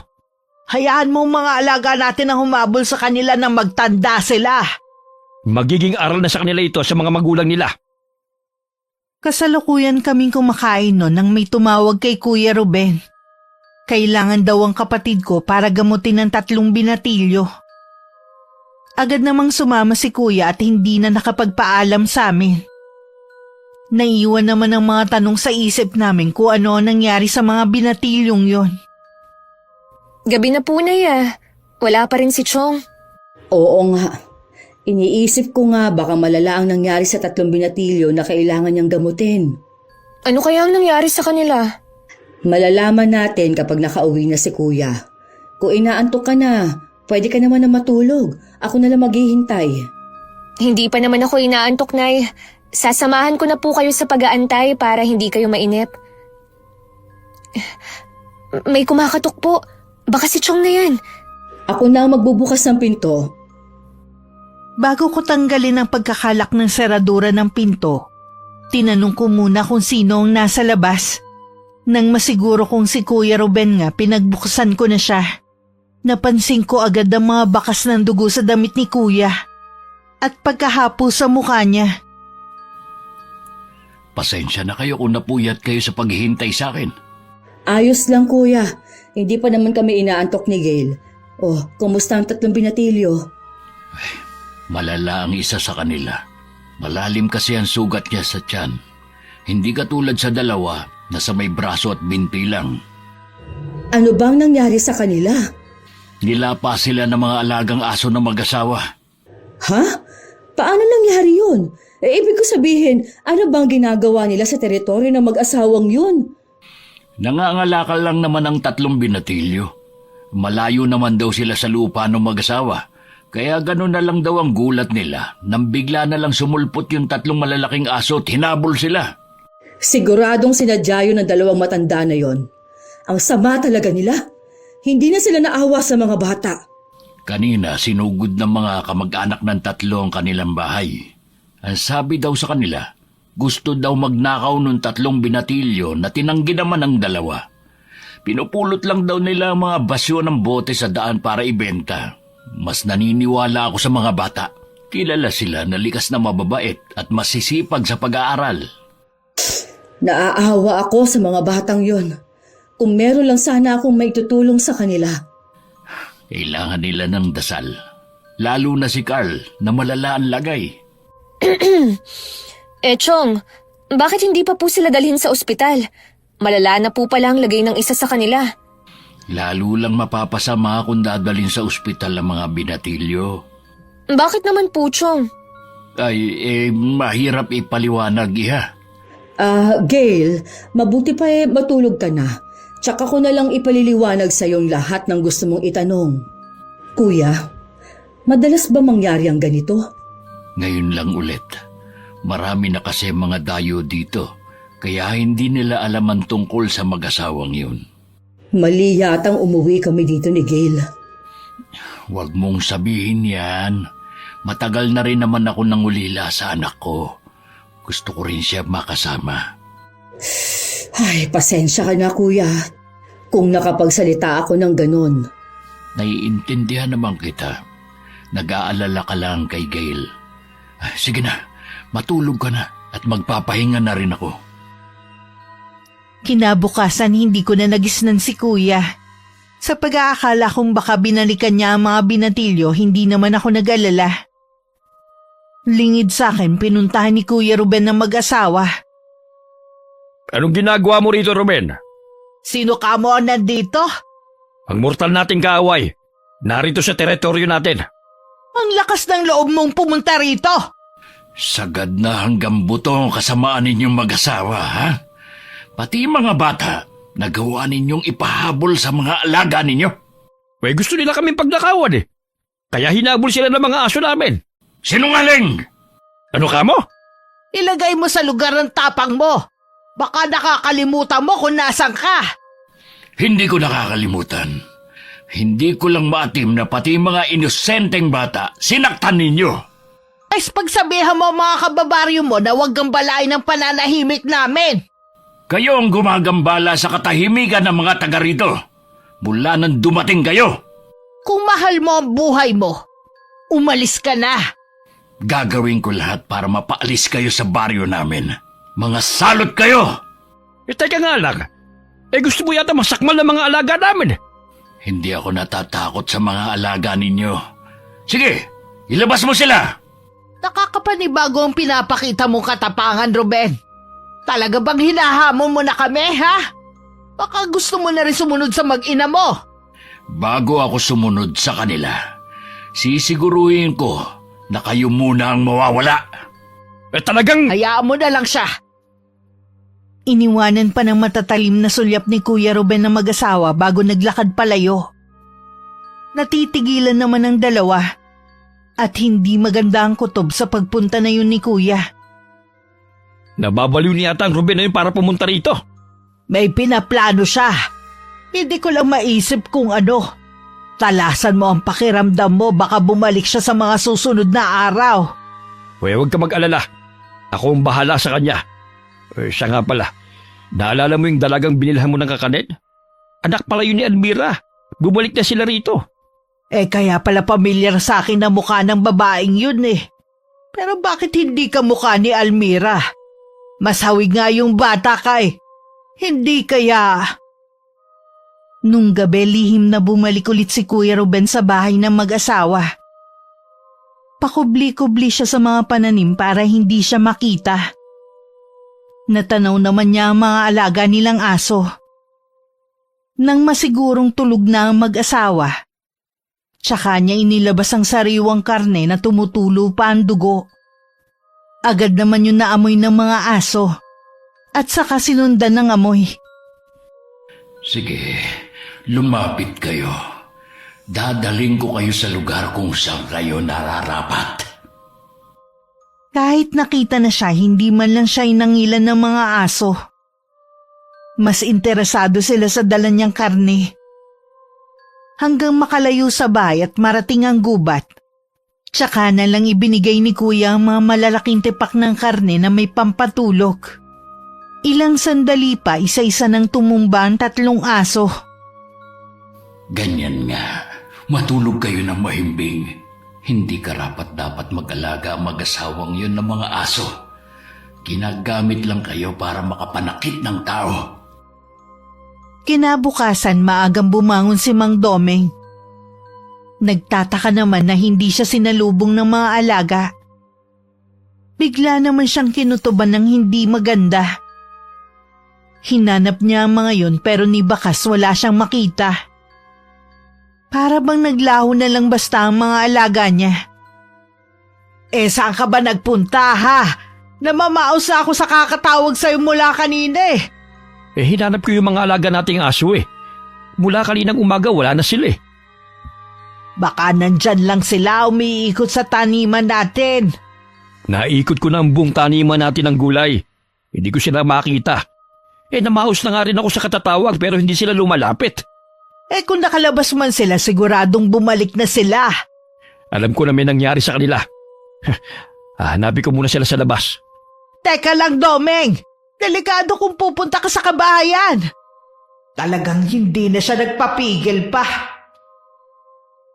Hayaan mo mga alaga natin na humabol sa kanila nang magtanda sila. Magiging aral na sa kanila ito sa mga magulang nila. Kasalukuyan kaming kumakain noon nang may tumawag kay Kuya Ruben. Kailangan daw ang kapatid ko para gamutin ng 3 binatilyo. Agad namang sumama si Kuya at hindi na nakapagpaalam sa amin. Naiwan naman ang mga tanong sa isip namin kung ano ang nangyari sa mga binatilyong yon. Gabi na po, Nay. Wala pa rin si Chong. Oo nga. Iniisip ko nga baka malala ang nangyari sa 3 binatilyo na kailangan niyang gamutin. Ano kaya ang nangyari sa kanila? Malalaman natin kapag nakauwi na si Kuya. Kung inaantok ka na, pwede ka naman na matulog. Ako na lang maghihintay. Hindi pa naman ako inaantok, Nay. Sasamahan ko na po kayo sa pag-aantay para hindi kayo mainip. May kumakatok po. Baka si Chong na yan. Ako na ang magbubukas ng pinto. Bago ko tanggalin ang pagkakalak ng seradura ng pinto, tinanong ko muna kung sino ang nasa labas. Nang masiguro kong si Kuya Ruben nga, pinagbuksan ko na siya. Napansin ko agad ang mga bakas ng dugo sa damit ni Kuya at pagkahapo sa mukha niya. Pasensya na kayo kung napuyat kayo sa paghihintay sa akin. Ayos lang, Kuya. Hindi pa naman kami inaantok ni Gail. Oh, kumusta ang 3 binatilyo? Malala ang isa sa kanila. Malalim kasi ang sugat niya sa tiyan. Hindi katulad sa dalawa na sa may braso at binti lang. Ano bang nangyari sa kanila? Nilapa sila ng mga alagang aso ng mag-asawa. Ha? Paano nangyari yun? Ibig ko sabihin, ano bang ginagawa nila sa teritoryo ng mag-asawang yun? Nangangalakal lang naman ang 3 binatilyo. Malayo naman daw sila sa lupa ng mag-asawa. Kaya gano'n na lang daw ang gulat nila nang bigla na lang sumulpot yung 3 malalaking aso at hinabol sila. Siguradong sinadya yun ng 2 matanda na yon. Ang sama talaga nila. Hindi na sila naawa sa mga bata. Kanina sinugod ng mga kamag-anak ng 3 ang kanilang bahay. Ang sabi daw sa kanila, gusto daw magnakaw ng 3 binatilyo na tinanggi naman ang 2. Pinupulot lang daw nila ang mga basyo ng bote sa daan para ibenta. Mas naniniwala ako sa mga bata. Kilala sila na likas na mababait at masisipag sa pag-aaral. Naaawa ako sa mga batang yon. Kung meron lang sana akong maitutulong sa kanila. Kailangan nila ng dasal. Lalo na si Carl na malala ang lagay. Chong, bakit hindi pa po sila dalhin sa ospital? Malala na po pala ang lagay ng isa sa kanila. Lalo lang mapapasama kung dadalhin sa ospital ang mga binatilyo. Bakit naman po, Chong? Ay, mahirap ipaliwanag, iha. Gail, mabuti pa matulog ka na. Tsaka ko na lang ipaliliwanag sa iyong lahat ng gusto mong itanong. Kuya, madalas ba mangyari ang ganito? Ngayon lang ulit. Marami na kasi mga dayo dito, kaya hindi nila alam ang tungkol sa mag-asawang yun. Mali yatang umuwi kami dito ni Gail. Huwag mong sabihin yan. Matagal na rin naman ako nangulila sa anak ko. Gusto ko rin siya makasama. Ay, pasensya ka na, Kuya. Kung nakapagsalita ako ng ganun. Naiintindihan naman kita. Nag-aalala ka lang kay Gail. Sige na, matulog ka na at magpapahinga na rin ako. Kinabukasan hindi ko na nagisnan si Kuya. Sa pag-aakala kong baka binalikan niya ang mga binatilyo, hindi naman ako nag-alala. Lingid sa akin, pinuntahan ni Kuya Ruben ng mag-asawa. Anong ginagawa mo rito, Ruben? Sino ka mo nandito? Ang mortal nating kaaway. Narito sa teritoryo natin. Ang lakas ng loob mong pumunta rito. Sagad na hanggang buto ang kasamaan ninyong mag-asawa, ha? Pati mga bata, nagawa ninyong ipahabol sa mga alaga ninyo. Eh, gusto nila kaming pagnakawan eh. Kaya hinabol sila ng mga aso namin. Sinungaling! Ano ka mo? Ilagay mo sa lugar ng tapang mo. Baka nakakalimutan mo kung nasan ka. Hindi ko nakakalimutan. Hindi ko lang maatim na pati mga inosenteng bata sinaktan ninyo. Ay, pagsabihan mo ang mga kababaryo mo na huwag gambalain ng pananahimik namin. Kayo ang gumagambala sa katahimikan ng mga taga rito. Mula nang dumating kayo. Kung mahal mo ang buhay mo, umalis ka na. Gagawin ko lahat para mapaalis kayo sa baryo namin. Mga salot kayo! Eh, teka nga lang. Eh, gusto mo yata masakmal ng mga alaga namin. Hindi ako natatakot sa mga alaga ninyo. Sige, ilabas mo sila! Nakakapanibago ang pinapakita mong katapangan, Ruben. Talaga bang hinahamon mo na kami, ha? Baka gusto mo na rin sumunod sa mag-ina mo. Bago ako sumunod sa kanila, sisiguruhin ko na kayo muna ang mawawala. Eh, talagang... Hayaan mo na lang siya. Iniwanan pa ng matatalim na sulyap ni Kuya Ruben na mag-asawa bago naglakad palayo. Natitigilan naman ang dalawa at hindi maganda ang kutob sa pagpunta na yun ni Kuya. Nababaliw niya ata ang Ruben na yun para pumunta rito. May pinaplano siya. Hindi ko lang maisip kung ano. Talasan mo ang pakiramdam mo, baka bumalik siya sa mga susunod na araw. Huwag ka mag-alala. Ako ang bahala sa kanya. Siya nga pala. Naalala mo yung dalagang binilhan mo ng kakanin? Anak pala yun ni Almira. Bumalik na sila rito. Kaya pala pamilyar sa akin na mukha ng babaeng yun eh. Pero bakit hindi ka mukha ni Almira? Mas hawig nga yung bata ka eh. Hindi kaya... Nung gabi, lihim na bumalik ulit si Kuya Ruben sa bahay ng mag-asawa. Pakubli-kubli siya sa mga pananim para hindi siya makita. Natanaw naman niya ang mga alaga nilang aso. Nang masigurong tulog na ang mag-asawa, tsaka niya inilabas ang sariwang karne na tumutulo pa ang dugo. Agad naman yun naamoy ng mga aso at saka sinundan ng amoy. Sige, lumapit kayo. Dadaling ko kayo sa lugar kung saan kayo nararapat. Kahit nakita na siya, hindi man lang siya inangilan ng mga aso. Mas interesado sila sa dala niyang karne. Hanggang makalayo sa bahay at marating ang gubat, tsaka na lang ibinigay ni Kuya ang mga malalaking tipak ng karne na may pampatulog. Ilang sandali pa, isa-isa nang tumumba ang 3 aso. Ganyan nga, matulog kayo ng mahimbing. Hindi karapat-dapat mag-alaga ang mag-asawang yun ng mga aso. Ginagamit lang kayo para makapanakit ng tao. Kinabukasan, maagang bumangon si Mang Domeng. Nagtataka naman na hindi siya sinalubong ng mga alaga. Bigla naman siyang kinutuban ng hindi maganda. Hinanap niya ang mga yun pero ni bakas wala siyang makita. Para bang naglaho na lang basta ang mga alaga niya. Saan ka ba nagpunta ha? Namamaos ako sa kakatawag sa'yo mula kanina eh. Hinanap ko yung mga alaga nating aso eh. Mula kaninang umaga wala na sila eh. Baka nandyan lang sila umiikot sa taniman natin. Naikot ko na ang buong taniman natin ng gulay. Hindi ko sila makita. Namaos na nga rin ako sa katatawag pero hindi sila lumalapit. Kung nakalabas man sila, siguradong bumalik na sila. Alam ko na may nangyari sa kanila. Hanapin ko muna sila sa labas. Teka lang, Domeng. Delikado kung pupunta ka sa kabahayan. Talagang hindi na siya nagpapigil pa.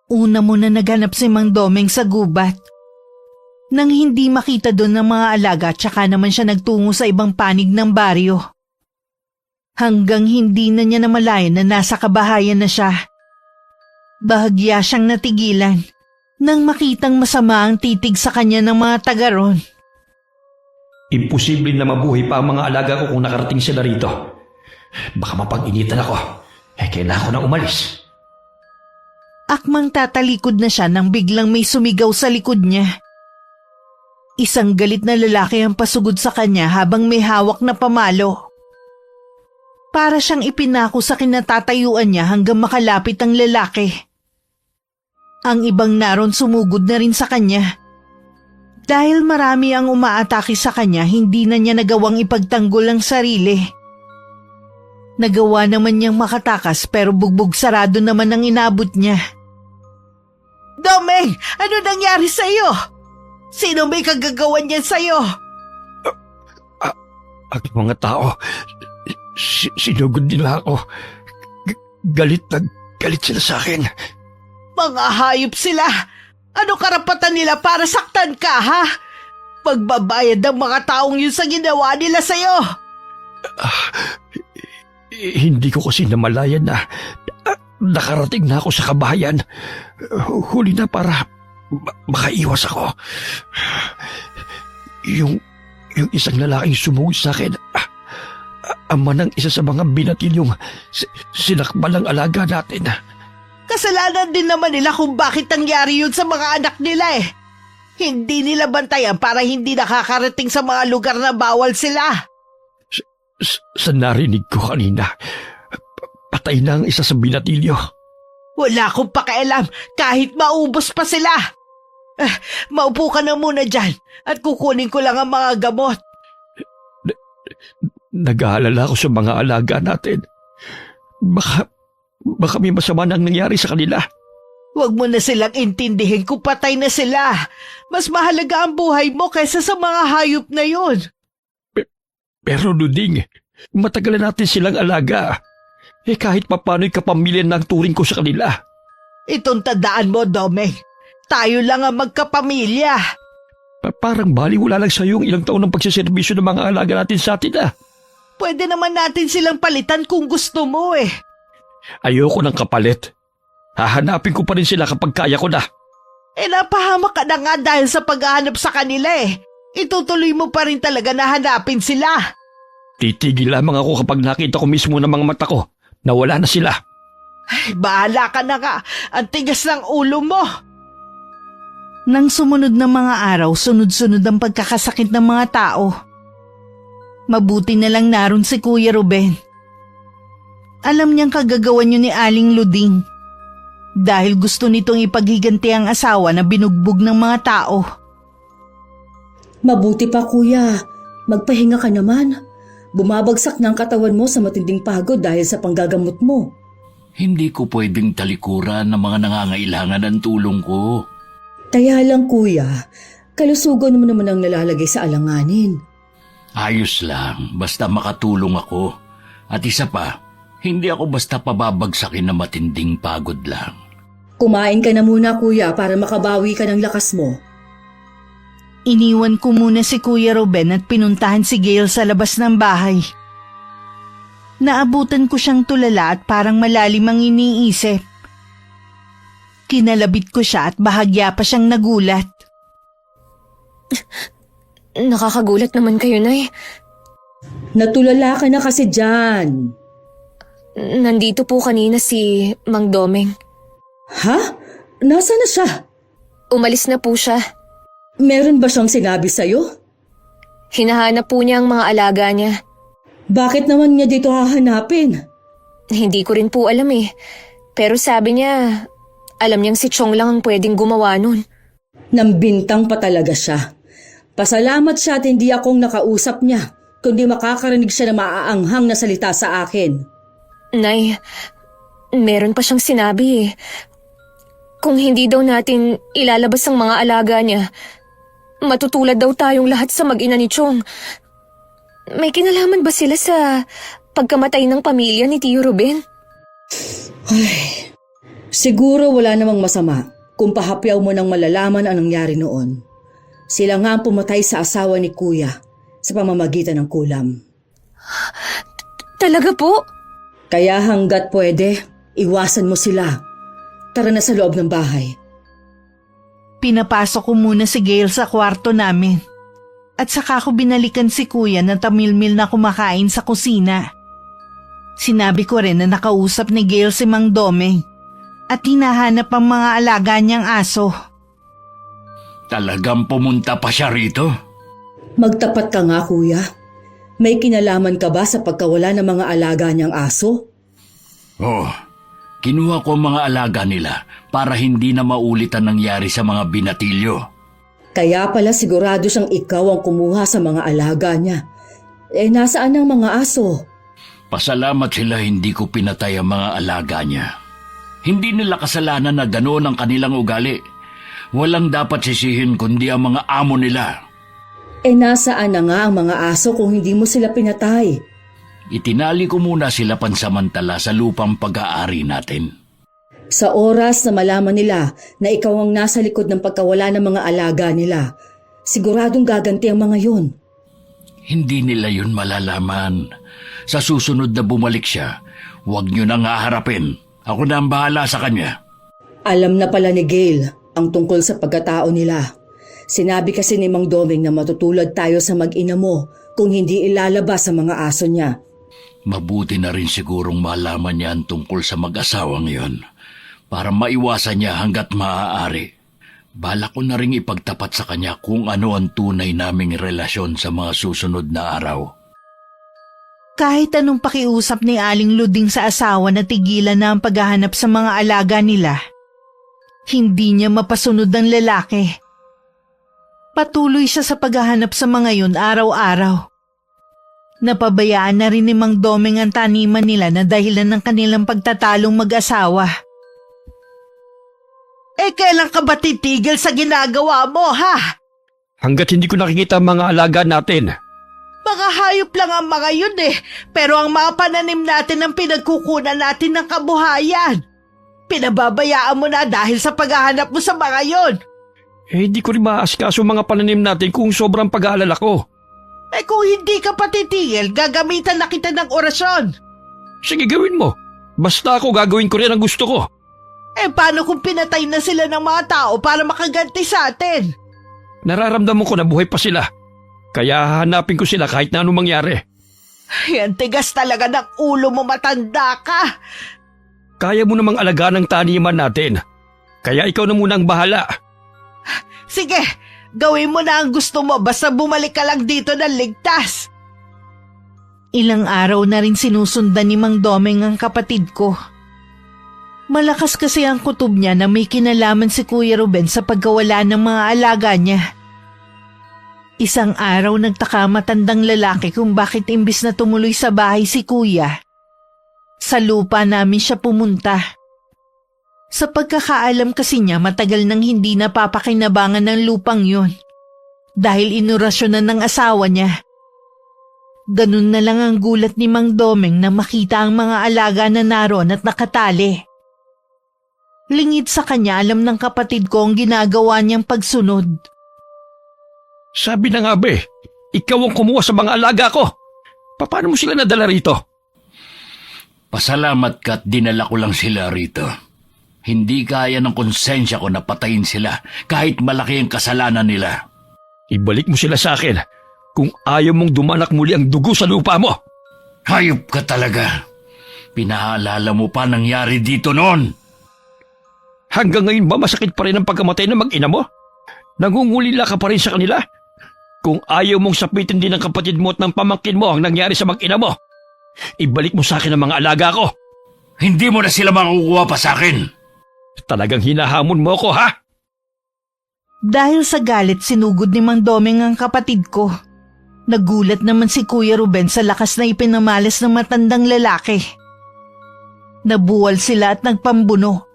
Una muna naghanap si Mang Domeng sa gubat. Nang hindi makita doon ng mga alaga, tsaka naman siya nagtungo sa ibang panig ng baryo. Hanggang hindi na niya namalayan na nasa kabahayan na siya. Bahagya siyang natigilan nang makitang masama ang titig sa kanya ng mga taga ron. Imposible na mabuhay pa ang mga alaga ko kung nakarating sila rito. Baka mapag-initan ako. Kailangan ko na umalis. Akmang tatalikod na siya nang biglang may sumigaw sa likod niya. Isang galit na lalaki ang pasugod sa kanya habang may hawak na pamalo. Para siyang ipinako sa kinatatayuan niya hanggang makalapit ang lalaki. Ang ibang naron sumugod na rin sa kanya. Dahil marami ang umaatake sa kanya, hindi na niya nagawang ipagtanggol ang sarili. Nagawa naman niyang makatakas pero bugbog sarado naman ang inabot niya. Domeng! Ano nangyari sa'yo? Sino may kagagawan niyan sa'yo? Ang mga tao, sinugod nila ako. Galit na galit sila sa akin. Mga hayop sila! Ano karapatan nila para saktan ka, ha? Magbabayad ang mga taong yun sa ginawa nila sa'yo. Hindi ko kasi namalayan na nakarating na ako sa kabahayan. Huli na para makaiwas ako. Yung isang lalaking sumugod sa akin, ama ng isa sa mga binatilyong sinakmal ng alaga natin. Kasalanan din naman nila kung bakit nangyari yun sa mga anak nila eh. Hindi nila bantayan para hindi nakakarating sa mga lugar na bawal sila. Sa narinig ko kanina, patay na ang isa sa binatilyo. Wala akong pakialam kahit maubos pa sila. Maupo ka na muna dyan at kukunin ko lang ang mga gamot. Nag-aalala ako sa mga alaga natin. Baka may masama nang nangyari sa kanila. Huwag mo na silang intindihin kung patay na sila. Mas mahalaga ang buhay mo kaysa sa mga hayop na yun. Pero Luding, matagal na natin silang alaga. Kahit papano'y kapamilya ng turing ko sa kanila. Itong tandaan mo, Domeng. Tayo lang ang magkapamilya. Parang baliwala lang sa'yo yung ilang taon ng pagsiservisyo ng mga alaga natin sa atin. Pwede naman natin silang palitan kung gusto mo eh. Ayoko ng kapalit. Hahanapin ko pa rin sila kapag kaya ko na. Napahamak ka na nga dahil sa paghahanap sa kanila eh. Itutuloy mo pa rin talaga na hanapin sila. Titigil lamang ako kapag nakita ko mismo ng mga mata ko na wala na sila. Ay, bahala ka na ka. Ang tigas ng ulo mo. Nang sumunod na mga araw, sunod-sunod ang pagkakasakit ng mga tao. Mabuti na lang naroon si Kuya Ruben. Alam niyang kagagawan niyo ni Aling Luding. Dahil gusto nitong ipaghiganti ang asawa na binugbog ng mga tao. Mabuti pa kuya, magpahinga ka naman. Bumabagsak na ang katawan mo sa matinding pagod dahil sa panggagamot mo. Hindi ko pwedeng talikuran ng mga nangangailangan ng tulong ko. Kaya lang kuya, kalusugan mo naman ang nalalagay sa alanganin. Ayos lang, basta makatulong ako. At isa pa, hindi ako basta pababagsakin na matinding pagod lang. Kumain ka na muna kuya para makabawi ka ng lakas mo. Iniwan ko muna si Kuya Ruben at pinuntahan si Gail sa labas ng bahay. Naabutan ko siyang tulala at parang malalim ang iniisip. Kinalabit ko siya at bahagya pa siyang nagulat. Nakakagulat naman kayo, Nay. Natulala ka na kasi dyan. Nandito po kanina si Mang Domeng. Ha? Nasaan na siya? Umalis na po siya. Meron ba siyang sinabi sa'yo? Hinahanap po niya ang mga alaga niya. Bakit naman niya dito hahanapin? Hindi ko rin po alam eh. Pero sabi niya, alam niyang si Chong lang ang pwedeng gumawa nun. Nambintang pa talaga siya. Pasalamat siya at hindi akong nakausap niya, kundi makakarinig siya na maaanghang na salita sa akin. Nay, meron pa siyang sinabi eh. Kung hindi daw natin ilalabas ang mga alaga niya, matutulad daw tayong lahat sa mag-ina ni Chong. May kinalaman ba sila sa pagkamatay ng pamilya ni Tio Ruben? Ay, siguro wala namang masama kung pahapyaw mo nang malalaman ang nangyari noon. Sila nga ang pumatay sa asawa ni Kuya sa pamamagitan ng kulam. Talaga po? Kaya hanggat pwede, iwasan mo sila. Tara na sa loob ng bahay. Pinapasok ko muna si Gail sa kwarto namin. At saka ko binalikan si Kuya na tamilmil na kumakain sa kusina. Sinabi ko rin na nakausap ni Gail si Mang Domeng at hinahanap ang mga alaga niyang aso. Talagang pumunta pa siya rito? Magtapat ka nga, kuya. May kinalaman ka ba sa pagkawala ng mga alaga niyang aso? Oo. Kinuha ko ang mga alaga nila para hindi na maulit ang nangyari sa mga binatilyo. Kaya pala sigurado siyang ikaw ang kumuha sa mga alaga niya. Nasaan ang mga aso? Pasalamat sila hindi ko pinatay ang mga alaga niya. Hindi nila kasalanan na ganoon ang kanilang ugali. Walang dapat sisihin kundi ang mga amo nila. Nasaan na nga ang mga aso kung hindi mo sila pinatay? Itinali ko muna sila pansamantala sa lupang pag-aari natin. Sa oras na malaman nila na ikaw ang nasa likod ng pagkawala ng mga alaga nila, siguradong gaganti ang mga yun. Hindi nila yun malalaman. Sa susunod na bumalik siya, huwag niyo nang haharapin. Ako na ang bahala sa kanya. Alam na pala ni Gail ang tungkol sa pagkatao nila. Sinabi kasi ni Mang Doming na matutulad tayo sa mag-ina mo kung hindi ilalabas ang mga aso niya. Mabuti na rin sigurong malaman niya ang tungkol sa mag-asawang yon para maiwasan niya hanggat maaari. Balak ko na rin ipagtapat sa kanya kung ano ang tunay naming relasyon sa mga susunod na araw. Kahit anong pakiusap ni Aling Luding sa asawa na tigilan na ang paghahanap sa mga alaga nila, hindi niya mapasunod ng lalaki. Patuloy siya sa paghahanap sa mga yun araw-araw. Napabayaan na rin ni Mang Doming ang taniman nila na dahilan ng kanilang pagtatalong mag-asawa. Kailan ka ba titigil sa ginagawa mo, ha? Hanggat hindi ko nakikita ang mga alaga natin. Mga hayop lang ang mga yun pero ang mga pananim natin ang pinagkukunan natin ng kabuhayan. Pinababayaan mo na dahil sa paghahanap mo sa mga yun. Hindi ko rin maaasikaso mga pananim natin kung sobrang pag-aalala ko. Kung hindi ka patitigil, gagamitan na kita ng orasyon. Sige, gawin mo. Basta ako gagawin ko rin ang gusto ko. Paano kung pinatay na sila ng mga tao para makaganti sa atin? Nararamdaman ko na buhay pa sila. Kaya hahanapin ko sila kahit na anong mangyari. Yan, tigas talaga ng ulo mo, matanda ka. Kaya mo namang alagaan ang taniman natin. Kaya ikaw na muna ang bahala. Sige, gawin mo na ang gusto mo basta bumalik ka lang dito ng ligtas. Ilang araw na rin sinusundan ni Mang Doming ang kapatid ko. Malakas kasi ang kutob niya na may kinalaman si Kuya Ruben sa pagkawala ng mga alaga niya. Isang araw nagtaka matandang lalaki kung bakit imbis na tumuloy sa bahay si Kuya, sa lupa namin siya pumunta. Sa pagkakaalam kasi niya matagal nang hindi napapakinabangan ng lupang yun dahil inurasyonan ng asawa niya. Ganun na lang ang gulat ni Mang Doming na makita ang mga alaga na naroon at nakatali. Lingid sa kanya alam ng kapatid ko ang ginagawa niyang pagsunod. Sabi na nga ba ikaw ang kumuha sa mga alaga ko. Paano mo sila nadala rito? Pasalamat ka at dinala ko lang sila rito. Hindi kaya ng konsensya ko na patayin sila kahit malaki ang kasalanan nila. Ibalik mo sila sa akin kung ayaw mong dumanak muli ang dugo sa lupa mo. Hayop ka talaga. Pinaalala mo pa nangyari dito noon. Hanggang ngayon ba masakit pa rin ang pagkamatay ng mag-ina mo? Nangungulila ka pa rin sa kanila? Kung ayaw mong sapitin din ng kapatid mo at ng pamangkin mo ang nangyari sa mag-ina mo, ibalik mo sa akin ang mga alaga ko. Hindi mo na sila makukuha pa sa akin. Talagang hinahamon mo ako, ha? Dahil sa galit sinugod ni Mang Doming ang kapatid ko. Nagulat naman si Kuya Ruben sa lakas na ipinamalas ng matandang lalaki. Nabuwal sila at nagpambuno.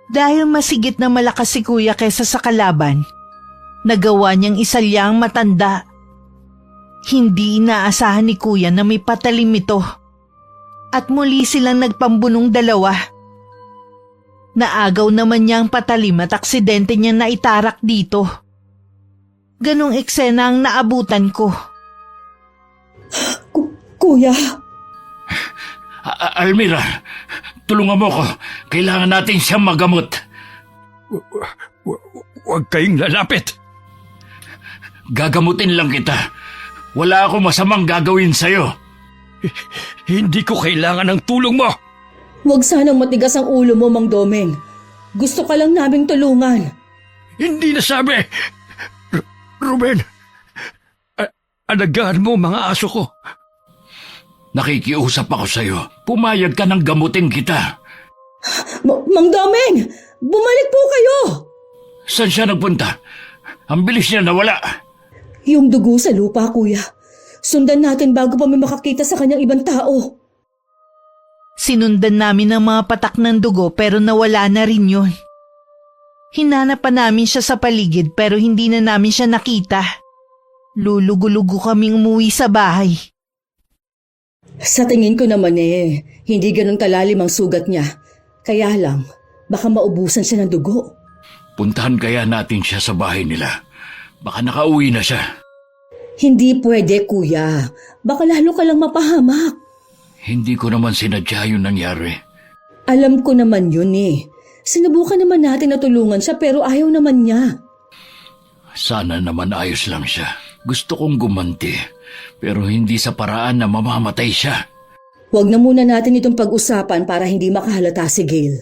Dahil masigit na malakas si Kuya kesa sa kalaban, nagawa niyang isalya ang matanda. Hindi inaasahan ni Kuya na may patalim ito. At muli silang nagpambunong dalawa. Naagaw naman niya ang patalim at aksidente niya na itarak dito. Ganong eksena ang naabutan ko. Kuya! Almira, tulungan mo ko. Kailangan natin siyang magamot. Huwag kayong lalapit. Gagamutin lang kita. Wala akong masamang gagawin sa'yo. Hindi ko kailangan ng tulong mo. Huwag sanang matigas ang ulo mo, Mang Domeng. Gusto ka lang naming tulungan. Hindi nasabi! Ruben, alagaan mo mga aso ko. Nakikiusap ako sa'yo. Pumayag ka ng gamutin kita. Mang Domeng! Bumalik po kayo! Saan siya nagpunta? Ang bilis niya nawala. Yung dugo sa lupa, kuya. Sundan natin bago pa may makakita sa kanyang ibang tao. Sinundan namin ang mga patak ng dugo pero nawala na rin yun. Hinanap pa namin siya sa paligid pero hindi na namin siya nakita. Lulugo-lugo kaming umuwi sa bahay. Sa tingin ko naman hindi ganun kalalim ang sugat niya. Kaya lang, baka maubusan siya ng dugo. Puntahan kaya natin siya sa bahay nila. Baka nakauwi na siya. Hindi pwede, kuya. Baka lalo ka lang mapahamak. Hindi ko naman sinadya yung nangyari. Alam ko naman yun Sinubukan naman natin na tulungan siya pero ayaw naman niya. Sana naman ayos lang siya. Gusto kong gumanti. Pero hindi sa paraan na mamamatay siya. Huwag na muna natin itong pag-usapan para hindi makahalata si Gail.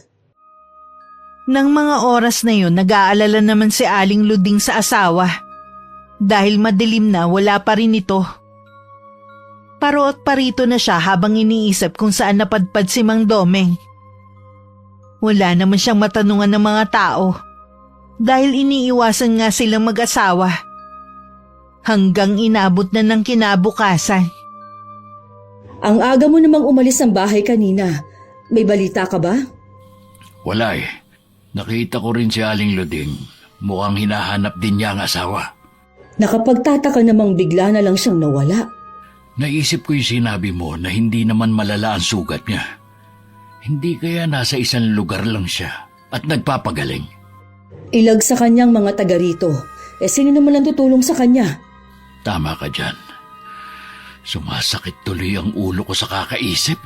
Nang mga oras na yun, nag-aalala naman si Aling Luding sa asawa. Dahil madilim na, wala pa rin ito. Parot parito na siya habang iniisip kung saan napadpad si Mang Domeng. Wala naman siyang matanungan ng mga tao. Dahil iniiwasan nga silang mag-asawa. Hanggang inabot na ng kinabukasan. Ang aga mo namang umalis ng bahay kanina. May balita ka ba? Wala Nakita ko rin si Aling Luding. Mukhang hinahanap din niya ang asawa. Nakapagtataka namang bigla na lang siyang nawala. Naisip ko yung sinabi mo na hindi naman malala ang sugat niya. Hindi kaya nasa isang lugar lang siya at nagpapagaling? Ilag sa kanyang mga taga rito. Sino naman ang tutulong sa kanya? Tama ka dyan. Sumasakit tuloy ang ulo ko sa kakaisip.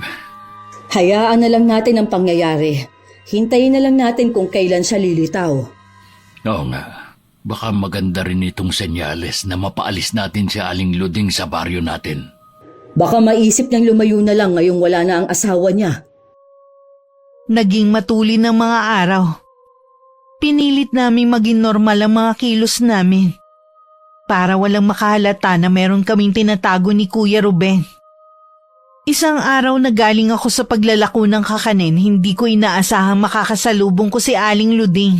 Hayaan na lang natin ang pangyayari. Hintayin na lang natin kung kailan siya lilitaw. Oo nga. Baka maganda rin itong senyales na mapaalis natin si Aling Luding sa baryo natin. Baka maisip niyang lumayo na lang ngayong wala na ang asawa niya. Naging matulin ng mga araw. Pinilit namin maging normal ang mga kilos namin. Para walang makahalata na meron kaming tinatago ni Kuya Ruben. Isang araw na galing ako sa paglalako ng kakanin, hindi ko inaasahang makakasalubong ko si Aling Luding.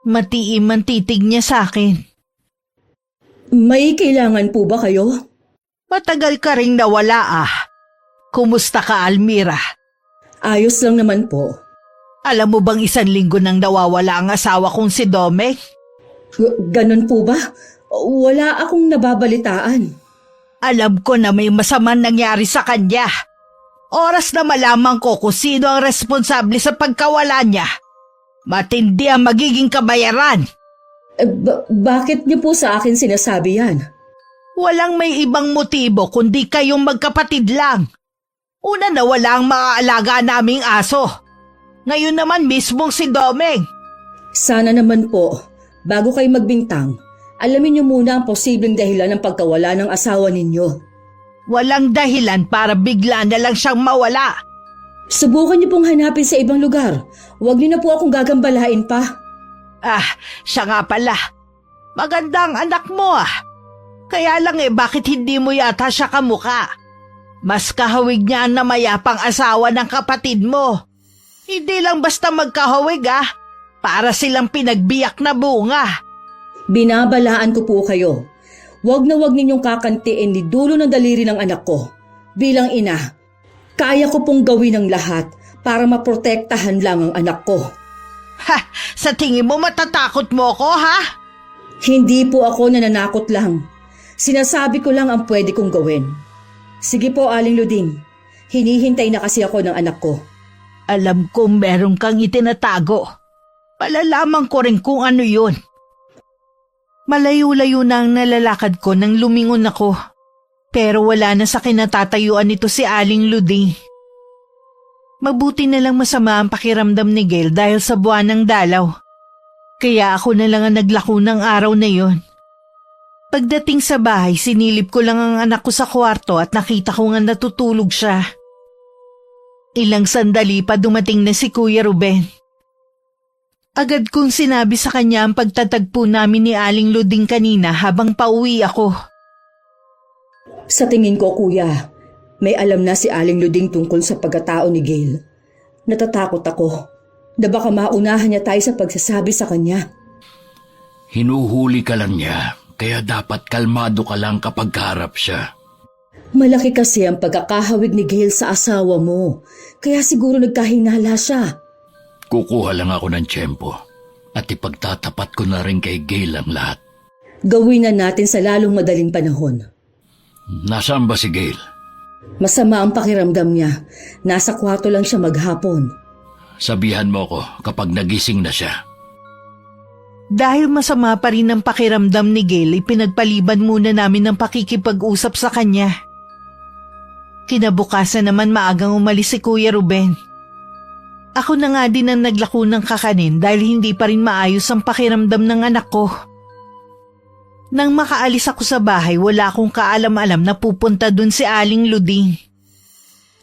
Matiim ang titig niya sa akin. May kailangan po ba kayo? Matagal ka ring nawala Kumusta ka, Almira? Ayos lang naman po. Alam mo bang 1 linggo nang nawawala ang asawa kong si Domeng? Ganun po ba? Wala akong nababalitaan. Alam ko na may masamang nangyari sa kanya. Oras na malaman ko kung sino ang responsable sa pagkawala niya. Matindi ang magiging kabayaran. Bakit niyo po sa akin sinasabi yan? Walang may ibang motibo kundi kayong magkapatid lang. Una na wala ang mga alaga naming aso. Ngayon naman mismong si Domeng. Sana naman po, bago kayo magbintang, alamin niyo muna ang posibleng dahilan ng pagkawala ng asawa ninyo. Walang dahilan para bigla na lang siyang mawala. Subukan niyo pong hanapin sa ibang lugar. Huwag niyo na po akong gagambalain pa. Siya nga pala. Maganda ang anak mo Kaya lang bakit hindi mo yata siya kamukha? Mas kahawig niya ang namayapang asawa ng kapatid mo. Hindi lang basta magkahawig para silang pinagbiyak na bunga. Binabalaan ko po kayo. Huwag na huwag ninyong kakantiin ni dulo ng daliri ng anak ko. Bilang ina, kaya ko pong gawin ang lahat para maprotektahan lang ang anak ko. Sa tingin mo matatakot mo ko, Hindi po ako nananakot lang. Sinasabi ko lang ang pwede kong gawin. Sige po, Aling Luding. Hinihintay na kasi ako ng anak ko. Alam kong meron kang itinatago. Palalaman ko rin kung ano yun. Malayo-layo na ang nalalakad ko nang lumingon ako. Pero wala na sa kinatatayuan nito si Aling Luding. Mabuti na lang masama ang pakiramdam ni Gail dahil sa buwan ng dalaw. Kaya ako na lang ang naglako ng araw na yon. Pagdating sa bahay, sinilip ko lang ang anak ko sa kwarto at nakita ko nga natutulog siya. Ilang sandali pa dumating na si Kuya Ruben. Agad kong sinabi sa kanya ang pagtatagpo namin ni Aling Luding kanina habang pauwi ako. Sa tingin ko, kuya, may alam na si Aling Luding tungkol sa pagkatao ni Gail. Natatakot ako na baka maunahan niya tayo sa pagsasabi sa kanya. Hinuhuli ka lang niya, kaya dapat kalmado ka lang kapag kaharap siya. Malaki kasi ang pagkakahawig ni Gail sa asawa mo, kaya siguro nagkahinala siya. Kukuha lang ako ng tiyempo at ipagtatapat ko na rin kay Gail ang lahat. Gawin na natin sa lalong madaling panahon. Nasaan ba si Gail? Masama ang pakiramdam niya. Nasa kwarto lang siya maghapon. Sabihan mo ko kapag nagising na siya. Dahil masama pa rin ang pakiramdam ni Gail, ipinagpaliban muna namin ng pakikipag-usap sa kanya. Kinabukasan naman maagang umalis si Kuya Ruben. Ako na nga din ang naglako ng kakanin dahil hindi pa rin maayos ang pakiramdam ng anak ko. Nang makaalis ako sa bahay, wala akong kaalam-alam na pupunta dun si Aling Luding.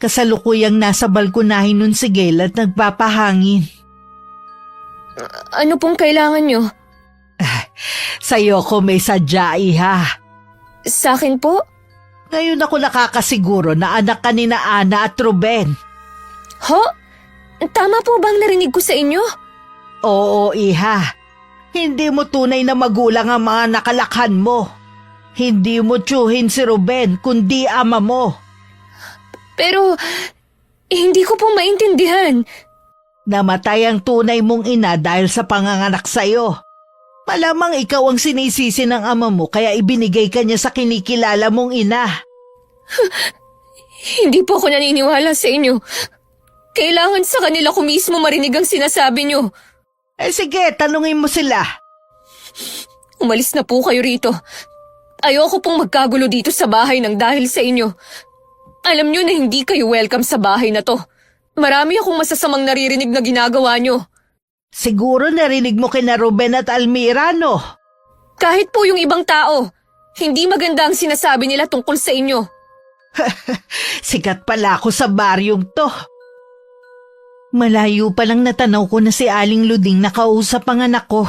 Kasalukuyang nasa balkonahin nun si Gail at nagpapahangin. Ano pong kailangan nyo? Sa'yo ko may sadya, iha. Sa akin po? Ngayon ako nakakasiguro na anak ka ni na Ana at Ruben. Ho? Tama po bang narinig ko sa inyo? Oo, iha. Hindi mo tunay na magulang ang mga nakalakhan mo. Hindi mo tiyuhin si Ruben, kundi ama mo. Pero, hindi ko po maintindihan. Namatay ang tunay mong ina dahil sa panganganak sa'yo. Malamang ikaw ang sinisisi ng ama mo kaya ibinigay ka niya sa kinikilala mong ina. Hindi po ako naniniwala sa inyo. Kailangan sa kanila ko mismo marinig ang sinasabi nyo. Sige, tanungin mo sila. Umalis na po kayo rito. Ayoko pong magkagulo dito sa bahay ng dahil sa inyo. Alam nyo na hindi kayo welcome sa bahay na to. Marami akong masasamang naririnig na ginagawa nyo. Siguro narinig mo kina Ruben at Almira, no? Kahit po yung ibang tao, hindi maganda ang sinasabi nila tungkol sa inyo. Sikat pala ako sa baryong to. Malayo pa lang natanaw ko na si Aling Luding nakausap ang anak ko.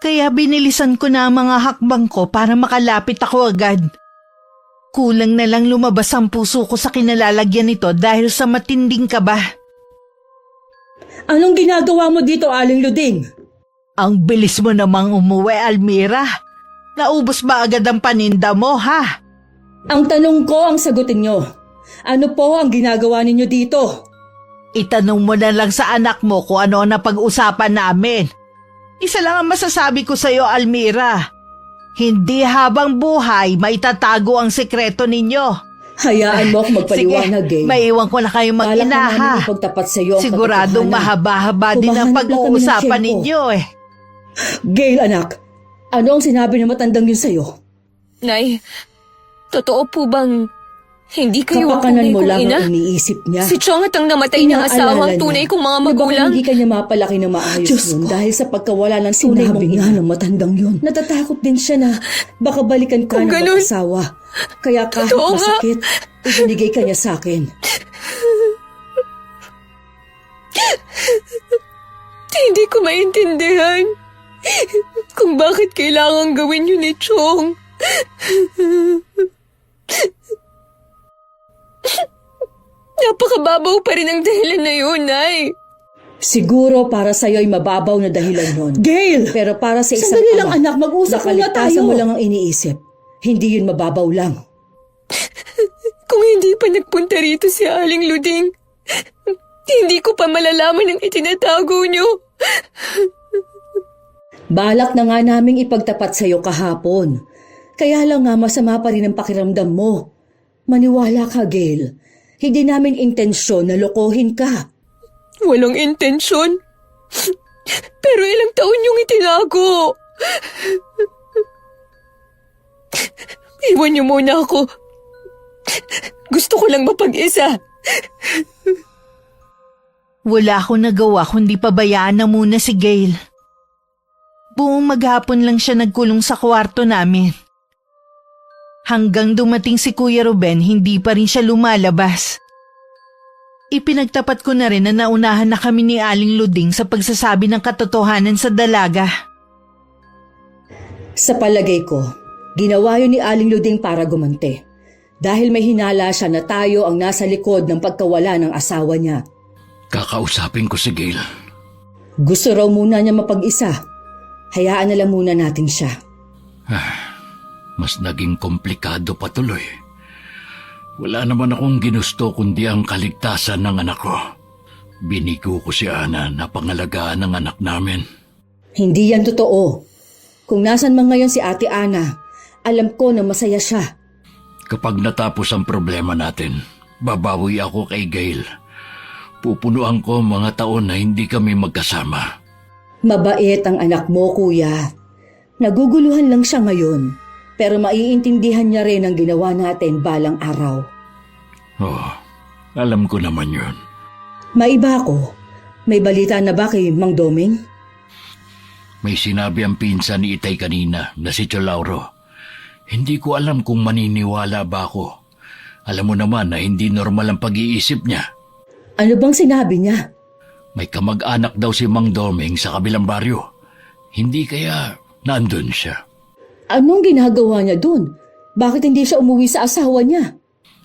Kaya binilisan ko na ang mga hakbang ko para makalapit ako agad. Kulang na lang lumabas ang puso ko sa kinalalagyan nito dahil sa matinding kaba. Anong ginagawa mo dito, Aling Luding? Ang bilis mo namang umuwi, Almira. Naubos ba agad ang paninda mo, ha? Ang tanong ko ang sagutin nyo. Ano po ang ginagawa ninyo dito? Itanong mo na lang sa anak mo kung ano ang napag-usapan namin. Isa lang ang masasabi ko sa iyo, Almira. Hindi habang buhay maitatago ang sekreto ninyo. Hayaan mo ako magpaliwanag, Sige, Gail. maiwan ko na kayong mag-ina, Balak na ha? namin ipagtapat sa iyo ang Siguradong katotohanan. mahaba-haba din ang Humahanap lang kami ng pag-uusapan tiyempo. ninyo, eh. Gail, anak. Ano ang sinabi ng matandang yun sa'yo? Nay, totoo po bang hindi kayo ang Kapakanan tunay mo kong lang ina? ang iniisip niya. Si Chong at ang namatay niyang asawa ang tunay kong mga magulang. Hindi kanya mapalaki na maayos Diyos yun ko. dahil sa pagkawala ng tunay mong Sinabi ina. nga ng matandang yun. Natatakot din siya na baka balikan ka Kung ng ganun. mag-asawa. Kaya kahit Totoo nga. masakit, ibinigay ka niya sa akin. Hindi ko maintindihan kung bakit kailangan gawin yun ni Chong. Napakababaw pa rin ang dahilan na yun, Nay. Siguro para sa'yo ay mababaw na dahilan yun. Gail! Pero para sa isang Sandali lang, ama, anak. Mag-usap muna nakaligtasan tayo. mo lang ang iniisip. Hindi yun mababaw lang. Kung hindi pa nagpunta rito si Aling Luding, hindi ko pa malalaman ang itinatago niyo. Balak na nga naming ipagtapat sa'yo kahapon. Kaya lang nga masama pa rin ang pakiramdam mo. Maniwala ka, Gail. Hindi namin intensyon na lokohin ka. Walang intensyon. Pero ilang taon yung itinago. Iwan niyo muna ako. Gusto ko lang mapag-isa. Wala akong nagawa kundi pabayaan na muna si Gail. Buong maghapon lang siya nagkulong sa kwarto namin. Hanggang dumating si Kuya Ruben, hindi pa rin siya lumalabas. Ipinagtapat ko na rin na naunahan na kami ni Aling Luding sa pagsasabi ng katotohanan sa dalaga. Sa palagay ko, ginawa yun ni Aling Luding para gumante. Dahil may hinala siya na tayo ang nasa likod ng pagkawala ng asawa niya. Kakausapin ko si Gail. Gusto raw muna niya mapag-isa. Hayaan na lang muna natin siya. Mas naging komplikado pa tuloy. Wala naman akong ginusto kundi ang kaligtasan ng anak ko. Binigo ko si Ana na pangalagaan ng anak namin. Hindi yan totoo. Kung nasan man ngayon si Ate Ana, alam ko na masaya siya. Kapag natapos ang problema natin, babawi ako kay Gail. Pupunuan ko mga taon na hindi kami magkasama. Mabait ang anak mo, kuya. Naguguluhan lang siya ngayon, pero maiintindihan niya rin ang ginawa natin balang araw. Oh, alam ko naman yun. Maiba ako. May balita na ba kay Mang Doming? May sinabi ang pinsan ni Itay kanina na si Cholauro. Hindi ko alam kung maniniwala ba ako. Alam mo naman na hindi normal ang pag-iisip niya. Ano bang sinabi niya? May kamag-anak daw si Mang Doming sa kabilang baryo. Hindi kaya nandun siya. Anong ginagawa niya dun? Bakit hindi siya umuwi sa asawa niya?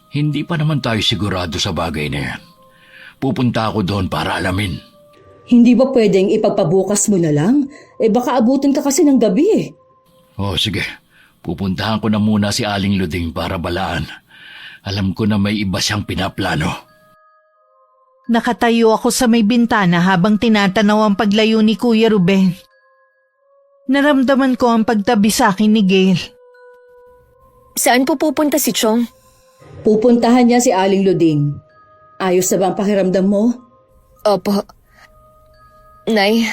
Hindi pa naman tayo sigurado sa bagay na yan. Pupunta ako doon para alamin. Hindi ba pwedeng ipagpabukas mo na lang? Baka abutin ka kasi ng gabi eh. Oh, sige. Pupuntahan ko na muna si Aling Luding para balaan. Alam ko na may iba siyang pinaplano. Nakatayo ako sa may bintana habang tinatanaw ang paglayo ni Kuya Ruben. Naramdaman ko ang pagtabi sa akin ni Gail. Saan po pupunta si Chong? Pupuntahan niya si Aling Luding. Ayos na ba ang pakiramdam mo? Opo. Nay,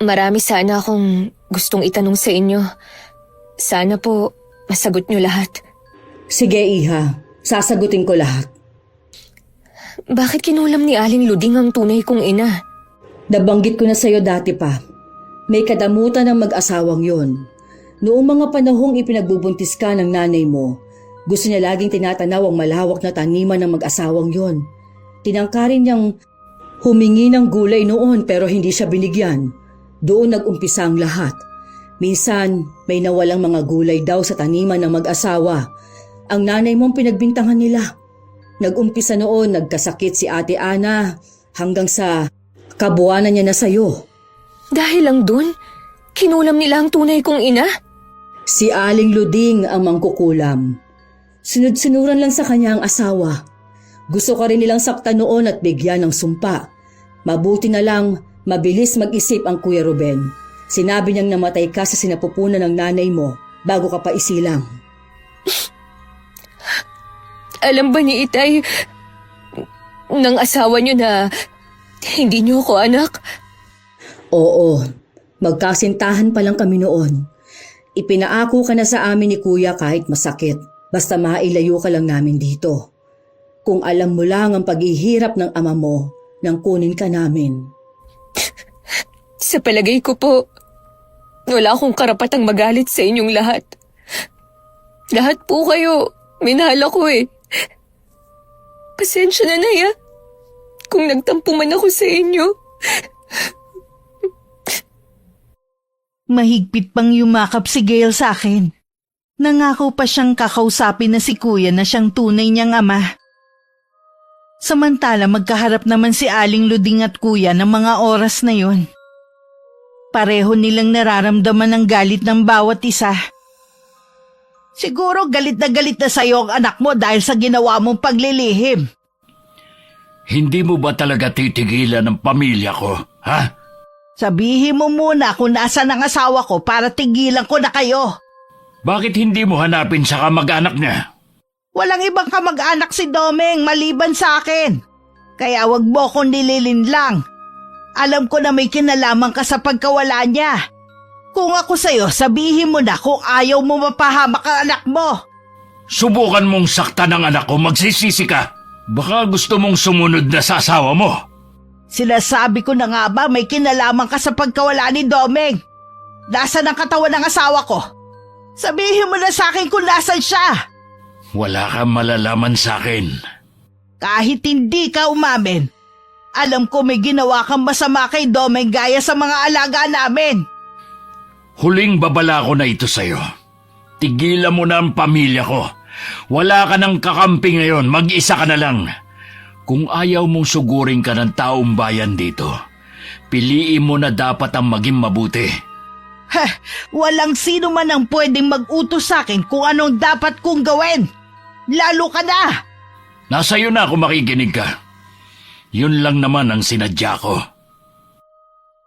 marami sana akong gustong itanong sa inyo. Sana po masagot niyo lahat. Sige, Iha. Sasagutin ko lahat. Bakit kinulam ni Aling Luding ang tunay kong ina? Nabanggit ko na sa'yo dati pa. May kadamutan ng mag-asawang yon. Noong mga panahong ipinagbubuntis ka ng nanay mo, gusto niya laging tinatanaw ang malawak na taniman ng mag-asawang yon. Tinangkarin niyang humingi ng gulay noon pero hindi siya binigyan. Doon nag-umpisa ang lahat. Minsan, may nawalang mga gulay daw sa taniman ng mag-asawa. Ang nanay mong pinagbintangan nila. Nag-umpisa noon, nagkasakit si Ate Ana hanggang sa kabuwanan niya na sa'yo. Dahil lang dun, kinulam nila ang tunay kong ina? Si Aling Luding ang mangkukulam. Sunod-sunuran lang sa kanya ang asawa. Gusto ka rin nilang saktan noon at bigyan ng sumpa. Mabuti na lang, mabilis mag-isip ang Kuya Ruben. Sinabi niyang namatay ka sa sinapupunan ng nanay mo bago ka pa isilang. Alam ba ni Itay ng asawa niyo na hindi niyo ako anak? Oo, magkasintahan pa lang kami noon. Ipinaako ka na sa amin ni Kuya kahit masakit, basta mailayo ka lang namin dito. Kung alam mo lang ang paghihirap ng ama mo, nang kunin ka namin. Sa palagay ko po, wala akong karapatang magalit sa inyong lahat. Lahat po kayo, minahal ako eh. Pasensya na, Naya, kung nagtampo man ako sa inyo. Mahigpit pang yumakap si Gail sa akin. Nangako pa siyang kakausapin na si Kuya na siyang tunay niyang ama. Samantala magkaharap naman si Aling Luding at Kuya ng mga oras na yon. Pareho nilang nararamdaman ang galit ng bawat isa. Siguro galit na sa'yo ang anak mo dahil sa ginawa mong paglilihim. Hindi mo ba talaga titigilan ang pamilya ko, ha? Sabihin mo muna kung nasaan ang asawa ko para tigilan ko na kayo. Bakit hindi mo hanapin sa kamag-anak niya? Walang ibang kamag-anak si Domeng maliban sa akin. Kaya wag mo akong nililinlang. Alam ko na may kinalaman ka sa pagkawala niya. Kung ako sa'yo, sabihin mo na kung ayaw mo mapahamak ang anak mo. Subukan mong saktan ang anak ko, magsisisi ka. Baka gusto mong sumunod na sa asawa mo. Sinasabi ko na nga ba may kinalaman ka sa pagkawala ni Domeng? Nasaan ang katawan ng asawa ko? Sabihin mo na sa akin kung nasan siya. Wala kang malalaman sa akin. Kahit hindi ka umamin, alam ko may ginawa kang masama kay Domeng gaya sa mga alaga namin. Huling babala ko na ito sa'yo. Tigilan mo na ang pamilya ko. Wala ka ng kakampi ngayon, mag-isa ka na lang. Kung ayaw mong sugurin ka ng taong bayan dito, piliin mo na dapat ang maging mabuti. Walang sino man ang pwedeng mag-utos sa akin kung anong dapat kong gawin. Lalo ka na! Nasa iyo na ako makikinig ka. Yun lang naman ang sinadya ko.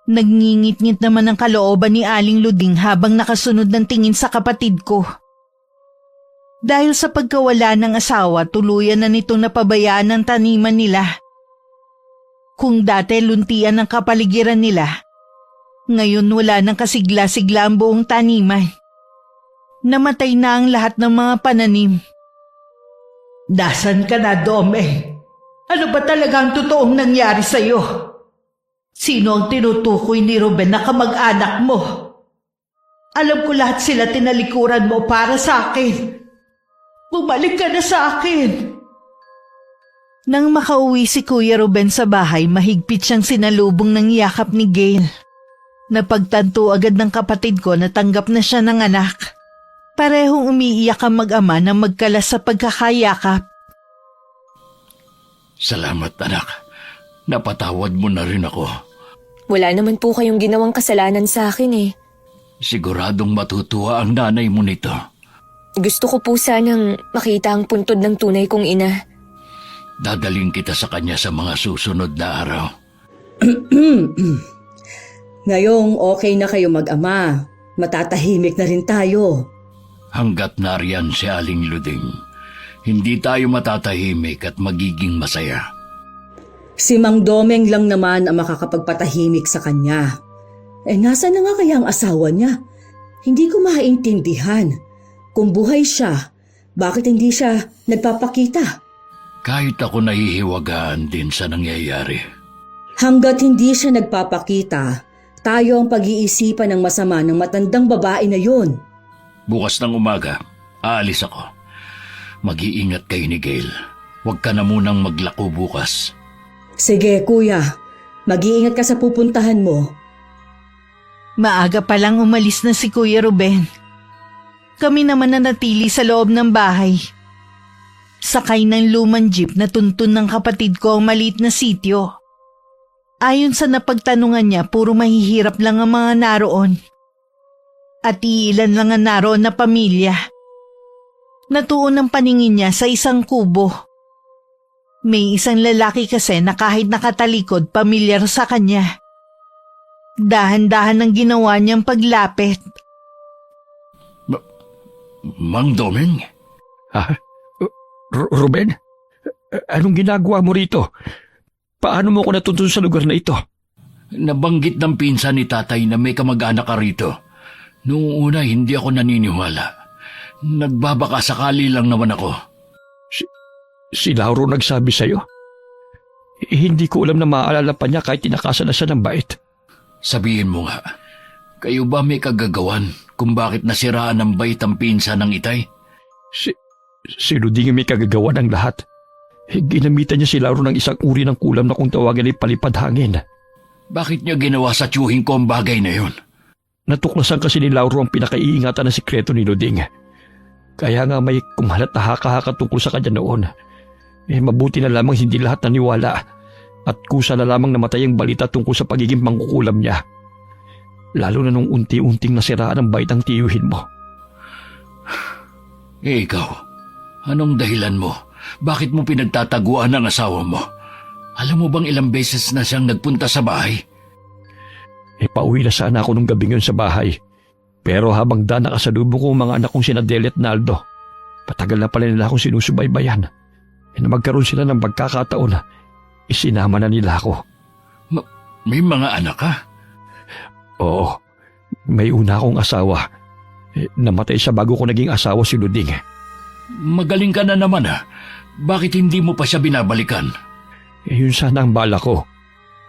Nagngingit-ngit naman ang kalooban ni Aling Luding habang nakasunod ng tingin sa kapatid ko. Dahil sa pagkawala ng asawa, tuluyan na nitong napabayaan ang taniman nila. Kung dati luntian ang kapaligiran nila, ngayon wala nang kasigla-sigla ang buong taniman. Namatay na ang lahat ng mga pananim. Dasan ka na, Domeng? Ano ba talaga ang totoong nangyari sa'yo? Sino ang tinutukoy ni Ruben na kamag-anak mo? Alam ko lahat sila tinalikuran mo para sa akin. Bumalik ka na sa akin. Nang makauwi si Kuya Ruben sa bahay, mahigpit siyang sinalubong ng yakap ni Gail. Napagtanto agad ng kapatid ko na tanggap na siya ng anak. Parehong umiiyak ang mag-ama na magkalas sa pagkakayakap. Salamat, anak. Napatawad mo na rin ako. Wala naman po kayong ginawang kasalanan sa akin eh. Siguradong matutuwa ang nanay mo nito. Gusto ko po sanang makita ang puntod ng tunay kong ina. Dadaling kita sa kanya sa mga susunod na araw. Ngayong okay na kayo mag-ama, matatahimik na rin tayo. Hanggat nariyan si Aling Luding, hindi tayo matatahimik at magiging masaya. Si Mang Domeng lang naman ang makakapagpatahimik sa kanya. Nasa na nga kaya ang asawa niya? Hindi ko maintindihan. Kung buhay siya, bakit hindi siya nagpapakita? Kahit ako nahihiwagaan din sa nangyayari. Hanggat hindi siya nagpapakita, tayo ang pag-iisipan ng masama ng matandang babae na yon. Bukas ng umaga, aalis ako. Mag-iingat kayo ni Gail. Huwag ka na munang maglako bukas. Sige, kuya. Mag-iingat ka sa pupuntahan mo. Maaga pa lang umalis na si Kuya Ruben. Kami naman nanatili sa loob ng bahay. Sakay ng lumang jeep na tuntun ng kapatid ko ang maliit na sityo. Ayon sa napagtanungan niya, puro mahihirap lang ang mga naroon. At iilan lang ang naroon na pamilya. Natuon ang paningin niya sa isang kubo. May isang lalaki kasi na kahit nakatalikod, pamilyar sa kanya. Dahan-dahan ang ginawa niyang paglapit. Mang Domeng? Ruben? Anong ginagawa mo rito? Paano mo ko natuntun sa lugar na ito? Nabanggit ng pinsan ni tatay na may kamag-anak ka rito. Noong una, hindi ako naniniwala. Nagbabaka sakali lang naman ako. Si Lauro nagsabi sa'yo? Hindi ko alam na maaalala pa niya kahit tinakasan na siya ng bait. Sabihin mo nga, kayo ba may kagagawan kung bakit nasiraan ng bait ang pinsan ng itay? Si Luding may kagagawa ng lahat. Ginamitan niya si Lauro ng isang uri ng kulam na kung tawagin ay palipad hangin. Bakit niya ginawa sa tiyuhin ko ang bagay na yun? Natuklasan kasi ni Lauro ang pinakaiingatan na sikreto ni Luding. Kaya nga may kumalat na haka-haka tungkol sa kanya noon. Mabuti na lamang hindi lahat naniwala at kusa na lamang namatay ang balita tungkol sa pagiging mangkukulam niya. Lalo na nung unti-unting nasiraan ang bait ang tiyuhin mo. Ikaw, anong dahilan mo? Bakit mo pinagtataguan ang asawa mo? Alam mo bang ilang beses na siyang nagpunta sa bahay? Pauwi na sana ako nung gabi ngayon sa bahay. Pero habang nakasalubong ko ang mga anak kong sina Deli at Naldo, patagal na pala nila akong sinusubaybayan. Na magkaroon sila ng pagkakataon, isinama na nila ako. May mga anak ka? Oo, may una akong asawa. Namatay siya bago ko naging asawa si Luding. Magaling ka na naman ha. Bakit hindi mo pa siya binabalikan? Yun sana ang bala ko.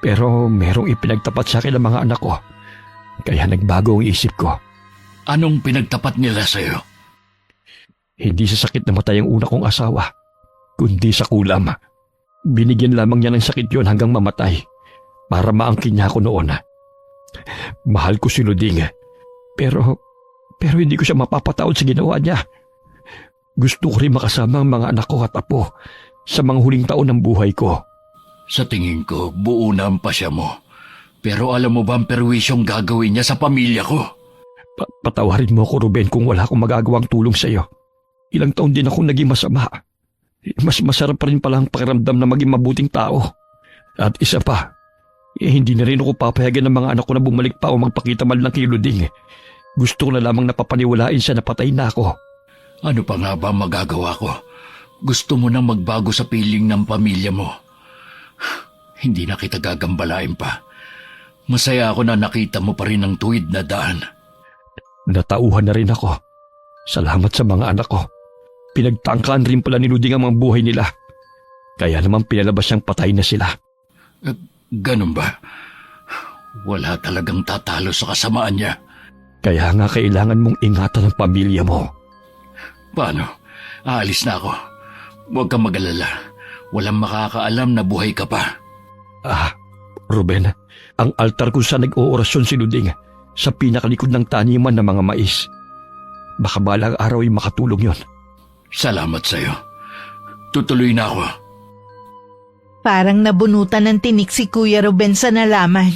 Pero merong ipinagtapat sa akin ng mga anak ko. Kaya nagbago ang isip ko. Anong pinagtapat nila sa'yo? Hindi sa sakit namatay ang una kong asawa, kundi sa kulam. Binigyan lamang niya ng sakit yon hanggang mamatay para maangkin niya ako noon. Mahal ko si Luding, pero hindi ko siya mapapatawad sa ginawa niya. Gusto ko rin makasama ang mga anak ko at apo sa mga huling taon ng buhay ko. Sa tingin ko, buo na ang pasya mo. Pero alam mo ba ang perwisyong gagawin niya sa pamilya ko? Patawarin mo ako, Ruben, kung wala akong magagawang tulong sa iyo. Ilang taon din akong naging masama. Mas masarap pa rin pala ang pakiramdam na maging mabuting tao. At isa pa, hindi na rin ako papayagan ng mga anak ko na bumalik pa o magpakita man lang kay Luding. Gusto ko na lamang napapaniwalain siya na patay na ako. Ano pa nga ba magagawa ko? Gusto mo nang magbago sa piling ng pamilya mo. Hindi na kita gagambalain pa. Masaya ako na nakita mo pa rin ang tuwid na daan. Natauhan na rin ako. Salamat sa mga anak ko. Pinagtangkaan rin pala ni Luding ang mga buhay nila. Kaya naman pinalabas siyang patay na sila. Ganun ba? Wala talagang tatalo sa kasamaan niya. Kaya nga kailangan mong ingatan ang pamilya mo. Paano? Aalis na ako. Huwag kang mag-alala. Walang makakaalam na buhay ka pa. Ruben, ang altar kung saan nag-oorasyon si Luding sa pinakalikod ng taniman ng mga mais. Baka balang araw ay makatulong yon. Salamat sa'yo. Tutuloy na ako. Parang nabunutan ng tinik si Kuya Ruben sa nalaman.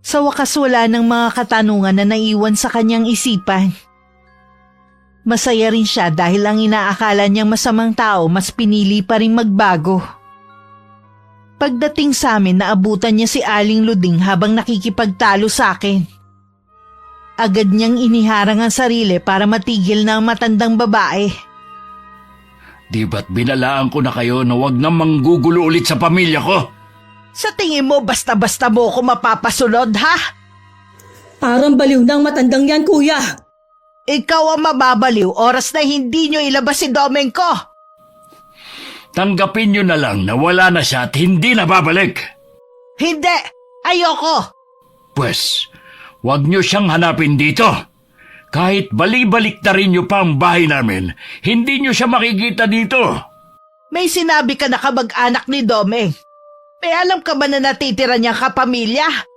Sa wakas wala ng mga katanungan na naiwan sa kanyang isipan. Masaya rin siya dahil ang inaakala niyang masamang tao mas pinili pa rin magbago. Pagdating sa amin, naabutan niya si Aling Luding habang nakikipagtalo sa akin. Agad niyang iniharang ang sarili para matigil na ang matandang babae. Di ba't binalaan ko na kayo na wag na manggugulo ulit sa pamilya ko? Sa tingin mo basta-basta mo ako mapapasunod, ha? Parang baliw na ang matandang yan, kuya. Ikaw ang mababaliw oras na hindi niyo ilabas si Domenko. Tanggapin nyo na lang na wala na siya at hindi na babalik. Hindi! Ayoko! Pwes, wag nyo siyang hanapin dito. Kahit bali-balik na rin nyo pa ang bahay namin, hindi nyo siya makikita dito. May sinabi ka na kamag-anak ni Domeng. May alam ka ba na natitira niyang kapamilya?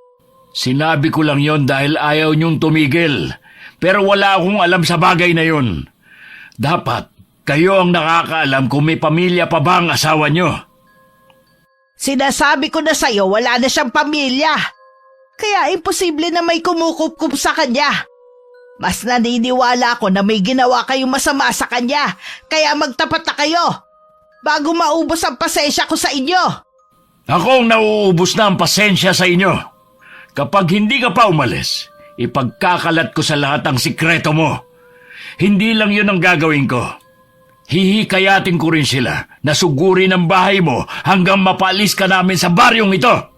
Sinabi ko lang yon dahil ayaw nyong tumigil. Pero wala akong alam sa bagay na yon. Dapat kayo ang nakakaalam kung may pamilya pa ba ang asawa nyo. Sinasabi ko na sa'yo wala na siyang pamilya. Kaya imposible na may kumukup-kup sa kanya. Mas naniniwala ako na may ginawa kayong masama sa kanya. Kaya magtapat na kayo bago maubos ang pasensya ko sa inyo. Ako ang nauubos na ang pasensya sa inyo. Kapag hindi ka pa umalis, ipagkakalat ko sa lahat ang sikreto mo. Hindi lang yun ang gagawin ko. Hihikayatin ko rin sila na sugurin ang bahay mo hanggang mapalis ka namin sa baryong ito.